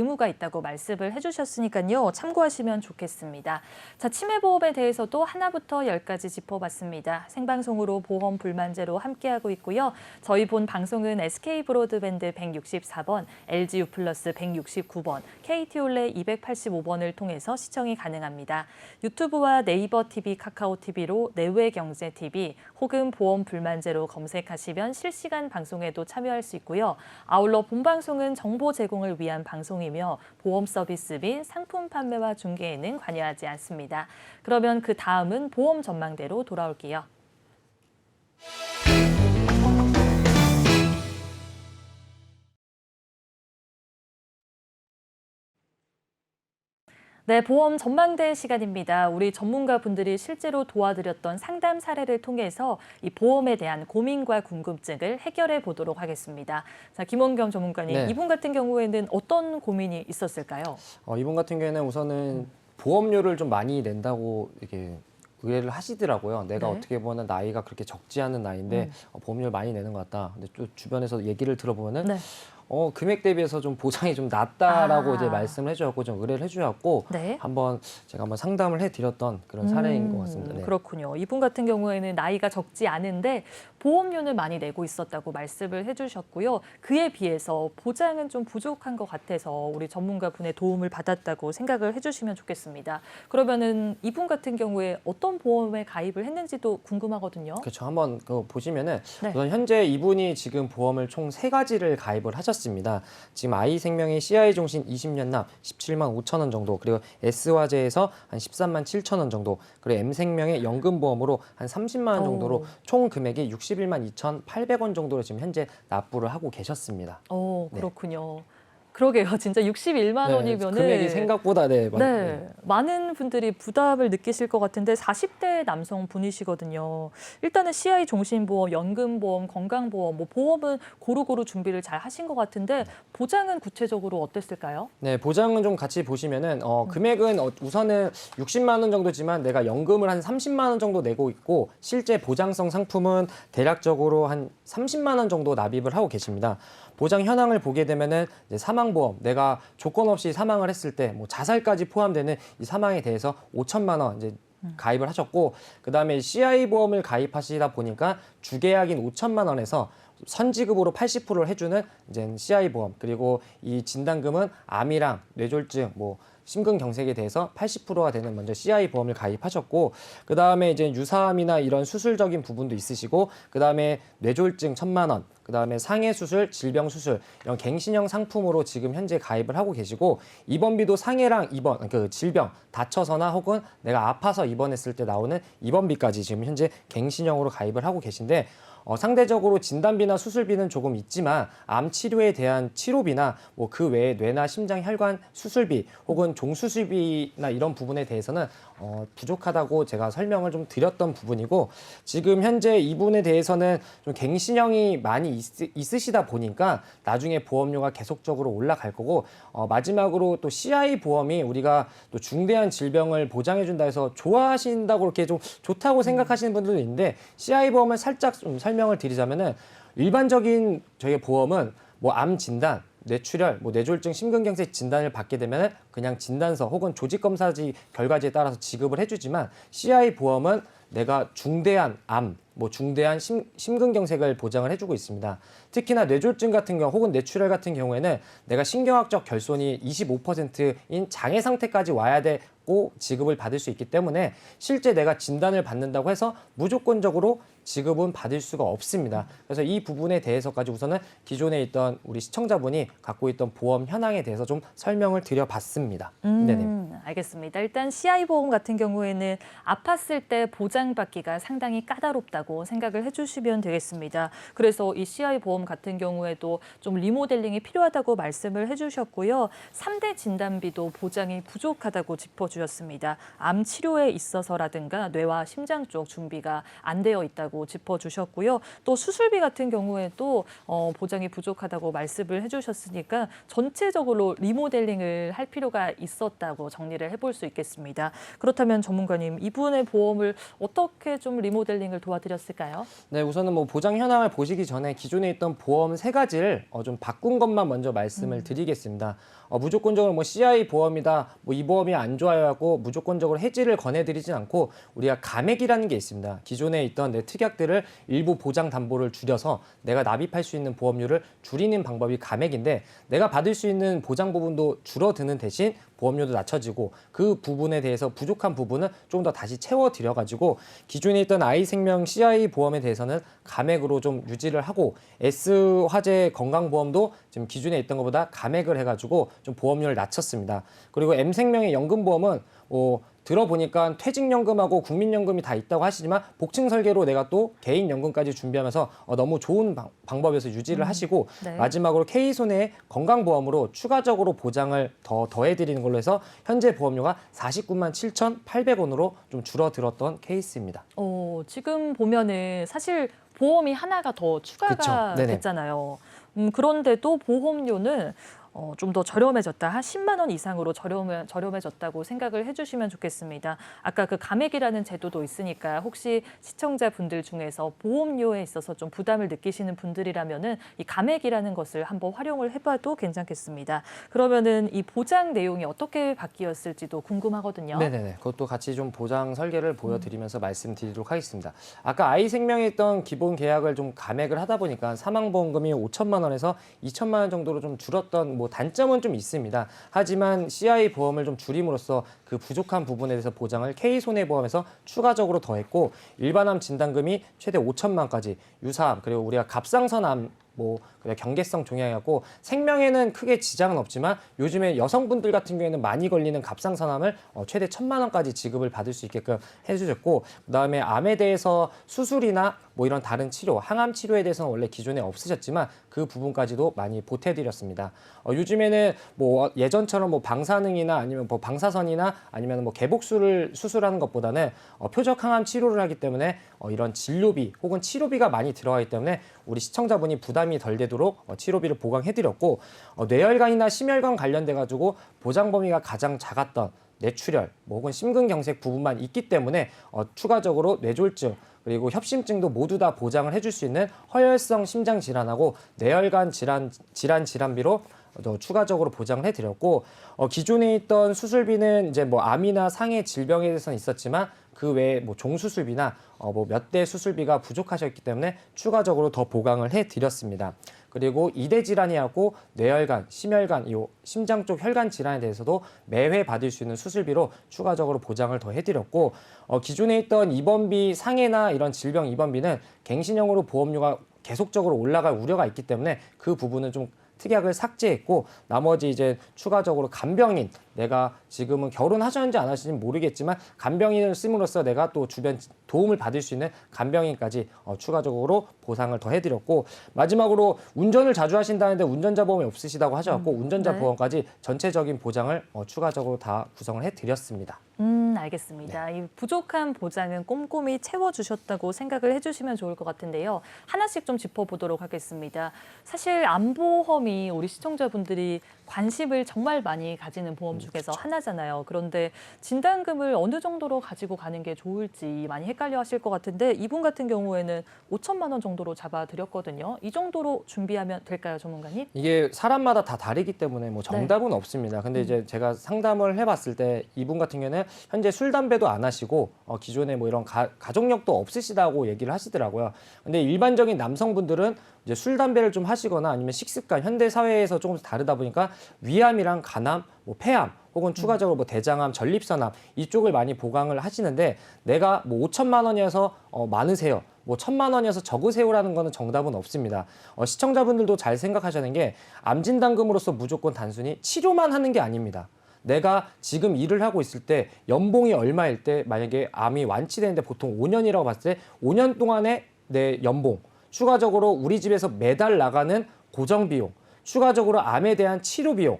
의무가 있다고 말씀을 해주셨으니까요. 참고하시면 좋겠습니다. 자, 치매보험에 대해서도 하나부터 10까지 짚어봤습니다. 생방송으로 보험 불만제로 함께하고 있고요. 저희 본 방송은 SK브로드밴드 164번, LGU 플러스 169번, KT올레 285번을 통해서 시청이 가능합니다. 유튜브와 네이버 TV, 카카오 TV로 내외경제TV 혹은 보험 불만제로 검색하시면 실시간 방송에도 참여할 수 있고요. 아울러 본방송은 정보 제공을 위한 방송이며 보험 서비스 및 상품 판매와 중개에는 관여하지 않습니다. 그러면 그 다음은 보험 전망대로 돌아올게요. 네, 보험 전망대 시간입니다. 우리 전문가분들이 실제로 도와드렸던 상담 사례를 통해서 이 보험에 대한 고민과 궁금증을 해결해 보도록 하겠습니다. 자, 김원경 전문가님, 네. 이분 같은 경우에는 어떤 고민이 있었을까요? 이분 같은 경우에는 우선은 보험료를 좀 많이 낸다고 이렇게 의뢰를 하시더라고요. 내가 네. 어떻게 보면 나이가 그렇게 적지 않은 나이인데 보험료를 많이 내는 것 같다. 근데 또 주변에서 얘기를 들어보면은 네. 금액 대비해서 좀 보상이 좀 낮다라고 아. 이제 말씀을 해주셨고 좀 의뢰를 해주셨고 네. 제가 한번 상담을 해드렸던 그런 사례인 것 같습니다. 네. 그렇군요. 이분 같은 경우에는 나이가 적지 않은데 보험료는 많이 내고 있었다고 말씀을 해주셨고요. 그에 비해서 보장은 좀 부족한 것 같아서 우리 전문가분의 도움을 받았다고 생각을 해주시면 좋겠습니다. 그러면은 이분 같은 경우에 어떤 보험에 가입을 했는지도 궁금하거든요. 그렇죠. 한번 보시면은 네. 우선 현재 이분이 지금 보험을 총 3가지를 가입을 하셨습니다. 지금 I생명의 CI 종신 20년 납 17만 5천 원 정도, 그리고 S화재에서 한 13만 7천 원 정도, 그리고 M생명의 연금보험으로 한 30만 원 정도로 오. 총 금액이 61만 2,800원 정도로 지금 현재 납부를 하고 계셨습니다. 네. 그렇군요. 그러게요. 진짜 61만 네, 원이면은 금액이 생각보다 많은 분들이 부담을 느끼실 것 같은데 40대 남성 분이시거든요. 일단은 CI 종신보험, 연금보험, 건강보험, 뭐 보험은 고루고루 준비를 잘 하신 것 같은데 보장은 구체적으로 어땠을까요? 네, 보장은 좀 같이 보시면은 금액은 우선은 60만 원 정도지만 내가 연금을 한 30만 원 정도 내고 있고 실제 보장성 상품은 대략적으로 한 30만 원 정도 납입을 하고 계십니다. 보장 현황을 보게 되면은 이제 사망보험, 내가 조건 없이 사망을 했을 때 뭐 자살까지 포함되는 이 사망에 대해서 5천만 원 이제 가입을 하셨고, 그다음에 CI 보험을 가입하시다 보니까 주계약인 5천만 원에서 선지급으로 80%를 해주는 이제 CI 보험, 그리고 이 진단금은 암이랑 뇌졸중, 뭐 심근경색에 대해서 80%가 되는 먼저 CI 보험을 가입하셨고, 그 다음에 이제 유사암이나 이런 수술적인 부분도 있으시고, 그 다음에 뇌졸중 1,000만 원, 그 다음에 상해 수술, 질병 수술 이런 갱신형 상품으로 지금 현재 가입을 하고 계시고, 입원비도 상해랑 입원, 그 질병 다쳐서나 혹은 내가 아파서 입원했을 때 나오는 입원비까지 지금 현재 갱신형으로 가입을 하고 계신데, 상대적으로 진단비나 수술비는 조금 있지만 암 치료에 대한 치료비나 뭐 그 외에 뇌나 심장 혈관 수술비 혹은 종수술비나 이런 부분에 대해서는 부족하다고 제가 설명을 좀 드렸던 부분이고, 지금 현재 이분에 대해서는 좀 갱신형이 많이 있으시다 보니까 나중에 보험료가 계속적으로 올라갈 거고, 마지막으로 또 CI 보험이 우리가 또 중대한 질병을 보장해준다 해서 좋아하신다고 이렇게 좀 좋다고 생각하시는 분들도 있는데, CI 보험을 살짝 좀 설명을 드리자면은 일반적인 저희 보험은 뭐 암 진단, 뇌출혈, 뭐 뇌졸중, 심근경색 진단을 받게 되면 그냥 진단서 혹은 조직검사지 결과지에 따라서 지급을 해주지만, CI 보험은 내가 중대한 암, 뭐 중대한 심근경색을 보장을 해주고 있습니다. 특히나 뇌졸중 같은 경우 혹은 뇌출혈 같은 경우에는 내가 신경학적 결손이 25%인 장애 상태까지 와야 되고 지급을 받을 수 있기 때문에 실제 내가 진단을 받는다고 해서 무조건적으로 지급은 받을 수가 없습니다. 그래서 이 부분에 대해서까지 우선은 기존에 있던 우리 시청자분이 갖고 있던 보험 현황에 대해서 좀 설명을 드려봤습니다. 네네. 알겠습니다. 일단 CI 보험 같은 경우에는 아팠을 때 보장받기가 상당히 까다롭다고 생각을 해주시면 되겠습니다. 그래서 이 CI 보험 같은 경우에도 좀 리모델링이 필요하다고 말씀을 해주셨고요. 3대 진단비도 보장이 부족하다고 짚어주셨습니다. 암 치료에 있어서라든가 뇌와 심장 쪽 준비가 안 되어 있다고 짚어주셨고요. 또 수술비 같은 경우에도 보장이 부족하다고 말씀을 해주셨으니까 전체적으로 리모델링을 할 필요가 있었다고 정리를 해볼 수 있겠습니다. 그렇다면 전문가님, 이분의 보험을 어떻게 좀 리모델링을 도와드렸을까요? 네, 우선은 뭐 보장 현황을 보시기 전에 기존에 있던 보험 3가지를 좀 바꾼 것만 먼저 말씀을 드리겠습니다. 무조건적으로 뭐 CI 보험이다, 뭐 이 보험이 안 좋아요 하고 무조건적으로 해지를 권해드리진 않고, 우리가 감액이라는 게 있습니다. 기존에 있던 내 특약들을 일부 보장 담보를 줄여서 내가 납입할 수 있는 보험료를 줄이는 방법이 감액인데, 내가 받을 수 있는 보장 부분도 줄어드는 대신 보험료도 낮춰지고, 그 부분에 대해서 부족한 부분은 좀 더 다시 채워드려가지고 기존에 있던 I생명 CI 보험에 대해서는 감액으로 좀 유지를 하고, S화재 건강보험도 지금 기존에 있던 것보다 감액을 해가지고 좀 보험료를 낮췄습니다. 그리고 M생명의 연금보험은 들어보니까 퇴직연금하고 국민연금이 다 있다고 하시지만 복층 설계로 내가 또 개인연금까지 준비하면서 너무 좋은 방법에서 유지를 하시고 네. 마지막으로 K손해의 건강보험으로 추가적으로 보장을 더해드리는 걸로 해서 현재 보험료가 49만 7,800원으로 좀 줄어들었던 케이스입니다. 지금 보면은 사실 보험이 하나가 더 추가가 그쵸. 네네. 됐잖아요. 그런데도 보험료는 좀 더 저렴해졌다. 한 10만 원 이상으로 저렴해졌다고 생각을 해주시면 좋겠습니다. 아까 그 감액이라는 제도도 있으니까 혹시 시청자분들 중에서 보험료에 있어서 좀 부담을 느끼시는 분들이라면은 이 감액이라는 것을 한번 활용을 해봐도 괜찮겠습니다. 그러면은 이 보장 내용이 어떻게 바뀌었을지도 궁금하거든요. 네네네. 그것도 같이 좀 보장 설계를 보여드리면서 말씀드리도록 하겠습니다. 아까 아이생명에 있던 기본 계약을 좀 감액을 하다 보니까 사망보험금이 5천만 원에서 2천만 원 정도로 좀 줄었던 단점은 좀 있습니다. 하지만 CI 보험을 좀 줄임으로써 그 부족한 부분에 대해서 보장을 K손해보험에서 추가적으로 더했고 일반암 진단금이 최대 5천만 원까지 유사암 그리고 우리가 갑상선암 그냥 경계성 종양이었고 생명에는 크게 지장은 없지만 요즘에 여성분들 같은 경우에는 많이 걸리는 갑상선암을 최대 1,000만 원까지 지급을 받을 수 있게끔 해주셨고 그다음에 암에 대해서 수술이나 이런 다른 치료, 항암 치료에 대해서는 원래 기존에 없으셨지만 그 부분까지도 많이 보태드렸습니다. 요즘에는 예전처럼 방사능이나 아니면 방사선이나 아니면 개복수를 수술하는 것보다는 표적 항암 치료를 하기 때문에 이런 진료비 혹은 치료비가 많이 들어가기 때문에 우리 시청자분이 부담이 덜 되도록 치료비를 보강해드렸고 뇌혈관이나 심혈관 관련돼 가지고 보장 범위가 가장 작았던 뇌출혈 혹은 심근경색 부분만 있기 때문에 추가적으로 뇌졸중 그리고 협심증도 모두 다 보장을 해줄 수 있는 허혈성 심장 질환하고 뇌혈관 질환비로 더 추가적으로 보장을 해드렸고 기존에 있던 수술비는 이제 암이나 상해 질병에 대해서는 있었지만 그 외에 종수술비나 몇 대 수술비가 부족하셨기 때문에 추가적으로 더 보강을 해드렸습니다. 그리고 이대 질환이하고 뇌혈관, 심혈관, 심장 쪽 혈관 질환에 대해서도 매회 받을 수 있는 수술비로 추가적으로 보장을 더 해드렸고 기존에 있던 입원비 상해나 이런 질병 입원비는 갱신형으로 보험료가 계속적으로 올라갈 우려가 있기 때문에 그 부분은 좀 특약을 삭제했고 나머지 이제 추가적으로 간병인 내가 지금은 결혼하셨는지 안 하시는지 모르겠지만 간병인을 씀으로써 내가 또 주변 도움을 받을 수 있는 간병인까지 추가적으로 보상을 더 해드렸고 마지막으로 운전을 자주 하신다는데 운전자 보험이 없으시다고 하셔서 운전자 네. 보험까지 전체적인 보장을 추가적으로 다 구성을 해드렸습니다. 알겠습니다. 이 부족한 보장은 꼼꼼히 채워주셨다고 생각을 해주시면 좋을 것 같은데요. 하나씩 좀 짚어보도록 하겠습니다. 사실 암보험이 우리 시청자분들이 관심을 정말 많이 가지는 보험 중에서 하나잖아요. 그런데 진단금을 어느 정도로 가지고 가는 게 좋을지 많이 헷갈려 하실 것 같은데 이분 같은 경우에는 5천만 원 정도로 잡아드렸거든요. 이 정도로 준비하면 될까요, 전문가님? 이게 사람마다 다 다르기 때문에 정답은 없습니다. 근데 이제 제가 상담을 해봤을 때 이분 같은 경우에는 현재 술, 담배도 안 하시고 기존에 이런 가족력도 없으시다고 얘기를 하시더라고요. 근데 일반적인 남성분들은 이제 술, 담배를 좀 하시거나 아니면 식습관, 현대 사회에서 조금 다르다 보니까 위암이랑 간암, 폐암 혹은 추가적으로 대장암, 전립선암 이쪽을 많이 보강을 하시는데 내가 5천만 원이어서 많으세요. 1,000만 원이어서 적으세요라는 거는 정답은 없습니다. 시청자분들도 잘 생각하셔야 하는 게 암진단금으로서 무조건 단순히 치료만 하는 게 아닙니다. 내가 지금 일을 하고 있을 때 연봉이 얼마일 때 만약에 암이 완치되는데 보통 5년이라고 봤을 때 5년 동안의 내 연봉 추가적으로 우리 집에서 매달 나가는 고정 비용 추가적으로 암에 대한 치료 비용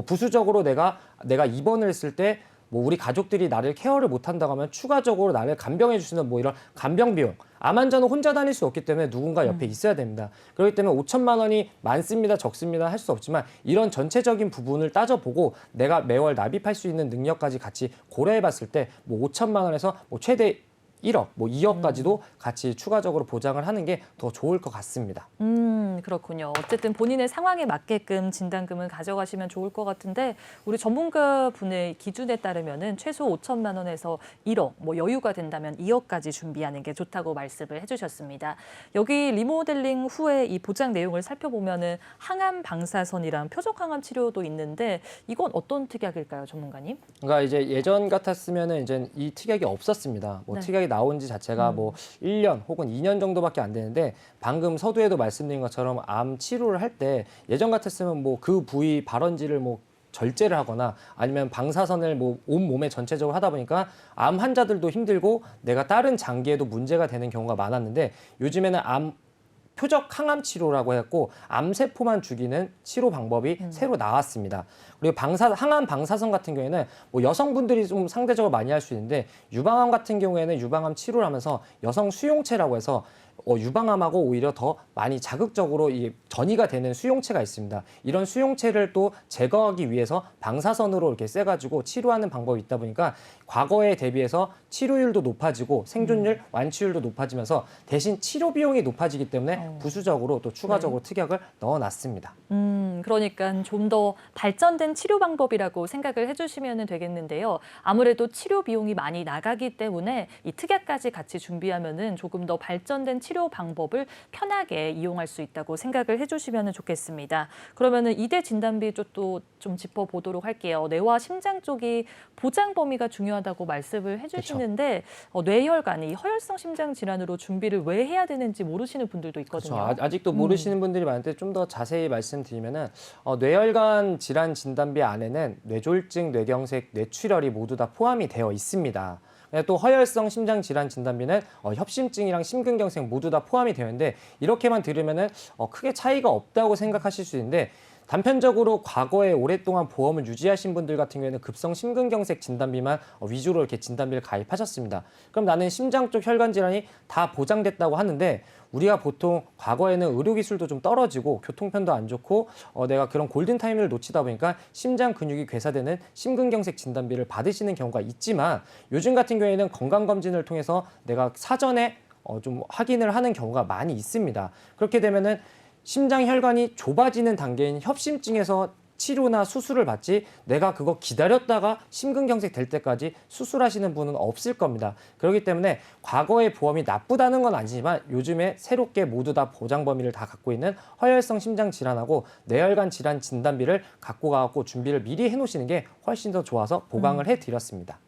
부수적으로 내가 입원을 했을 때 우리 가족들이 나를 케어를 못한다고 하면 추가적으로 나를 간병해 주시는 이런 간병 비용 암 환자는 혼자 다닐 수 없기 때문에 누군가 옆에 있어야 됩니다. 그렇기 때문에 5천만 원이 많습니다, 적습니다 할 수 없지만 이런 전체적인 부분을 따져보고 내가 매월 납입할 수 있는 능력까지 같이 고려해 봤을 때 5천만 원에서 최대 1억, 2억까지도 같이 추가적으로 보장을 하는 게 더 좋을 것 같습니다. 그렇군요. 어쨌든 본인의 상황에 맞게끔 진단금을 가져가시면 좋을 것 같은데 우리 전문가분의 기준에 따르면은 최소 5천만 원에서 1억, 여유가 된다면 2억까지 준비하는 게 좋다고 말씀을 해주셨습니다. 여기 리모델링 후에 이 보장 내용을 살펴보면은 항암 방사선이랑 표적 항암 치료도 있는데 이건 어떤 특약일까요, 전문가님? 그러니까 이제 예전 같았으면은 이제 이 특약이 없었습니다. 네. 특약이 나온 지 자체가 1년 혹은 2년 정도밖에 안 되는데 방금 서두에도 말씀드린 것처럼 암 치료를 할 때 예전 같았으면 그 부위 발원지를 절제를 하거나 아니면 방사선을 뭐 온 몸에 전체적으로 하다 보니까 암 환자들도 힘들고 내가 다른 장기에도 문제가 되는 경우가 많았는데 요즘에는 암 표적 항암 치료라고 해갖고 암세포만 죽이는 치료 방법이 새로 나왔습니다. 그리고 항암 방사선 같은 경우에는 뭐 여성분들이 좀 상대적으로 많이 할 수 있는데 유방암 같은 경우에는 유방암 치료를 하면서 여성 수용체라고 해서 유방암하고 오히려 더 많이 자극적으로 전이가 되는 수용체가 있습니다. 이런 수용체를 또 제거하기 위해서 방사선으로 이렇게 쐬가지고 치료하는 방법이 있다 보니까 과거에 대비해서 치료율도 높아지고 생존율, 완치율도 높아지면서 대신 치료 비용이 높아지기 때문에 부수적으로 또 추가적으로 특약을 넣어놨습니다. 그러니까 좀 더 발전된 치료 방법이라고 생각을 해주시면 되겠는데요. 아무래도 치료 비용이 많이 나가기 때문에 이 특약까지 같이 준비하면은 조금 더 발전된 치료 방법을 편하게 이용할 수 있다고 생각을 해주시면 좋겠습니다. 그러면은 이대 진단비 쪽도 좀 짚어보도록 할게요. 뇌와 심장 쪽이 보장 범위가 중요하다고 말씀을 해주시는데 뇌혈관, 이 허혈성 심장 질환으로 준비를 왜 해야 되는지 모르시는 분들도 있거든요. 그렇죠. 아직도 모르시는 분들이 많은데 좀 더 자세히 말씀드리면은 뇌혈관 질환 진단비 안에는 뇌졸중, 뇌경색, 뇌출혈이 모두 다 포함이 되어 있습니다. 또 허혈성 심장 질환 진단비는 협심증이랑 심근경색 모두 다 포함이 되어 있는데 이렇게만 들으면은 크게 차이가 없다고 생각하실 수 있는데 단편적으로 과거에 오랫동안 보험을 유지하신 분들 같은 경우에는 급성 심근경색 진단비만 위주로 이렇게 진단비를 가입하셨습니다. 그럼 나는 심장 쪽 혈관 질환이 다 보장됐다고 하는데 우리가 보통 과거에는 의료기술도 좀 떨어지고 교통편도 안 좋고 내가 그런 골든타임을 놓치다 보니까 심장 근육이 괴사되는 심근경색 진단비를 받으시는 경우가 있지만 요즘 같은 경우에는 건강검진을 통해서 내가 사전에 좀 확인을 하는 경우가 많이 있습니다. 그렇게 되면은 심장 혈관이 좁아지는 단계인 협심증에서 치료나 수술을 받지 내가 그거 기다렸다가 심근경색 될 때까지 수술하시는 분은 없을 겁니다. 그렇기 때문에 과거의 보험이 나쁘다는 건 아니지만 요즘에 새롭게 모두 다 보장 범위를 다 갖고 있는 허혈성 심장 질환하고 뇌혈관 질환 진단비를 갖고 가고 준비를 미리 해놓으시는 게 훨씬 더 좋아서 보강을 해드렸습니다.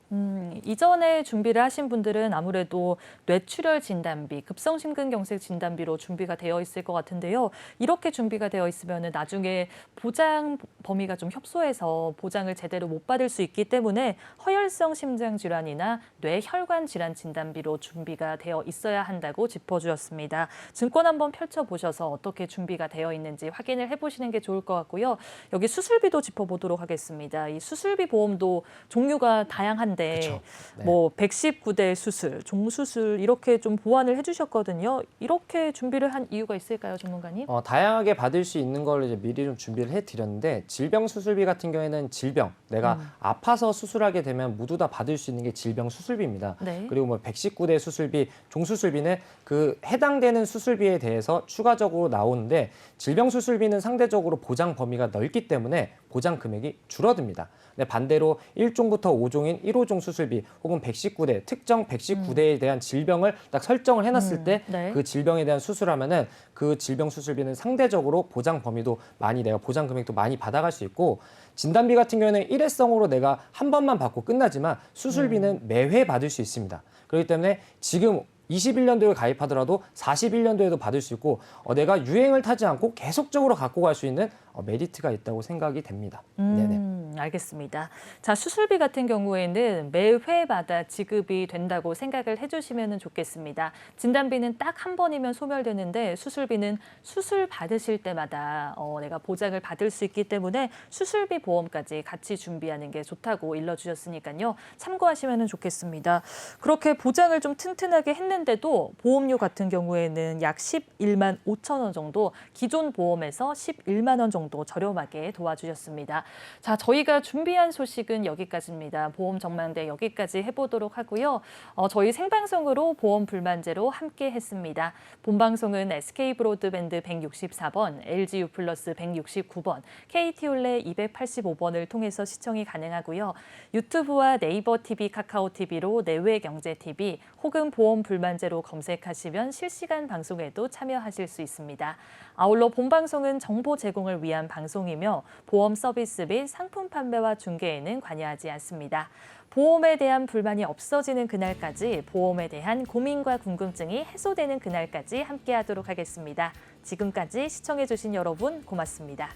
이전에 준비를 하신 분들은 아무래도 뇌출혈 진단비, 급성심근경색 진단비로 준비가 되어 있을 것 같은데요. 이렇게 준비가 되어 있으면 나중에 보장 범위가 좀 협소해서 보장을 제대로 못 받을 수 있기 때문에 허혈성 심장 질환이나 뇌혈관 질환 진단비로 준비가 되어 있어야 한다고 짚어주셨습니다. 증권 한번 펼쳐보셔서 어떻게 준비가 되어 있는지 확인을 해보시는 게 좋을 것 같고요. 여기 수술비도 짚어보도록 하겠습니다. 이 수술비 보험도 종류가 다양한데 그쵸. 네. 뭐 119대 수술, 종수술 이렇게 좀 보완을 해주셨거든요. 이렇게 준비를 한 이유가 있을까요, 전문가님? 다양하게 받을 수 있는 걸 이제 미리 좀 준비를 해드렸는데 질병 수술비 같은 경우에는 질병, 내가 아파서 수술하게 되면 모두 다 받을 수 있는 게 질병 수술비입니다. 네. 그리고 뭐 119대 수술비, 종수술비는 그 해당되는 수술비에 대해서 추가적으로 나오는데 질병 수술비는 상대적으로 보장 범위가 넓기 때문에 보장 금액이 줄어듭니다. 근데 반대로 1종부터 5종인 1호종 수술비 혹은 119대, 특정 119대에 대한 질병을 딱 설정을 해놨을 때 그 네. 질병에 대한 수술하면은 그 질병 수술비는 상대적으로 보장 범위도 많이 내가 보장 금액도 많이 받아갈 수 있고 진단비 같은 경우에는 일회성으로 내가 한 번만 받고 끝나지만 수술비는 매회 받을 수 있습니다. 그렇기 때문에 지금 21년도에 가입하더라도 41년도에도 받을 수 있고 내가 유행을 타지 않고 계속적으로 갖고 갈 수 있는 메리트가 있다고 생각이 됩니다. 네네. 알겠습니다. 자, 수술비 같은 경우에는 매회마다 지급이 된다고 생각을 해주시면 좋겠습니다. 진단비는 딱 한 번이면 소멸되는데 수술비는 수술 받으실 때마다 내가 보장을 받을 수 있기 때문에 수술비 보험까지 같이 준비하는 게 좋다고 일러주셨으니까요. 참고하시면 좋겠습니다. 그렇게 보장을 좀 튼튼하게 했는데도 보험료 같은 경우에는 약 11만 5천 원 정도, 기존 보험에서 11만 원 정도 저렴하게 도와주셨습니다. 자, 저희가 준비한 소식은 여기까지입니다. 보험 전망대 여기까지 해보도록 하고요. 저희 생방송으로 보험 불만제로 함께 했습니다. 본방송은 SK브로드밴드 164번, LGU 플러스 169번, KT올레 285번을 통해서 시청이 가능하고요. 유튜브와 네이버 TV, 카카오 TV로 내외경제TV 혹은 보험 불만제로 검색하시면 실시간 방송에도 참여하실 수 있습니다. 아울러 본방송은 정보 제공을 위한 방송이며 보험 서비스 및 상품 판매와 중개에는 관여하지 않습니다. 보험에 대한 불만이 없어지는 그날까지 보험에 대한 고민과 궁금증이 해소되는 그날까지 함께하도록 하겠습니다. 지금까지 시청해주신 여러분 고맙습니다.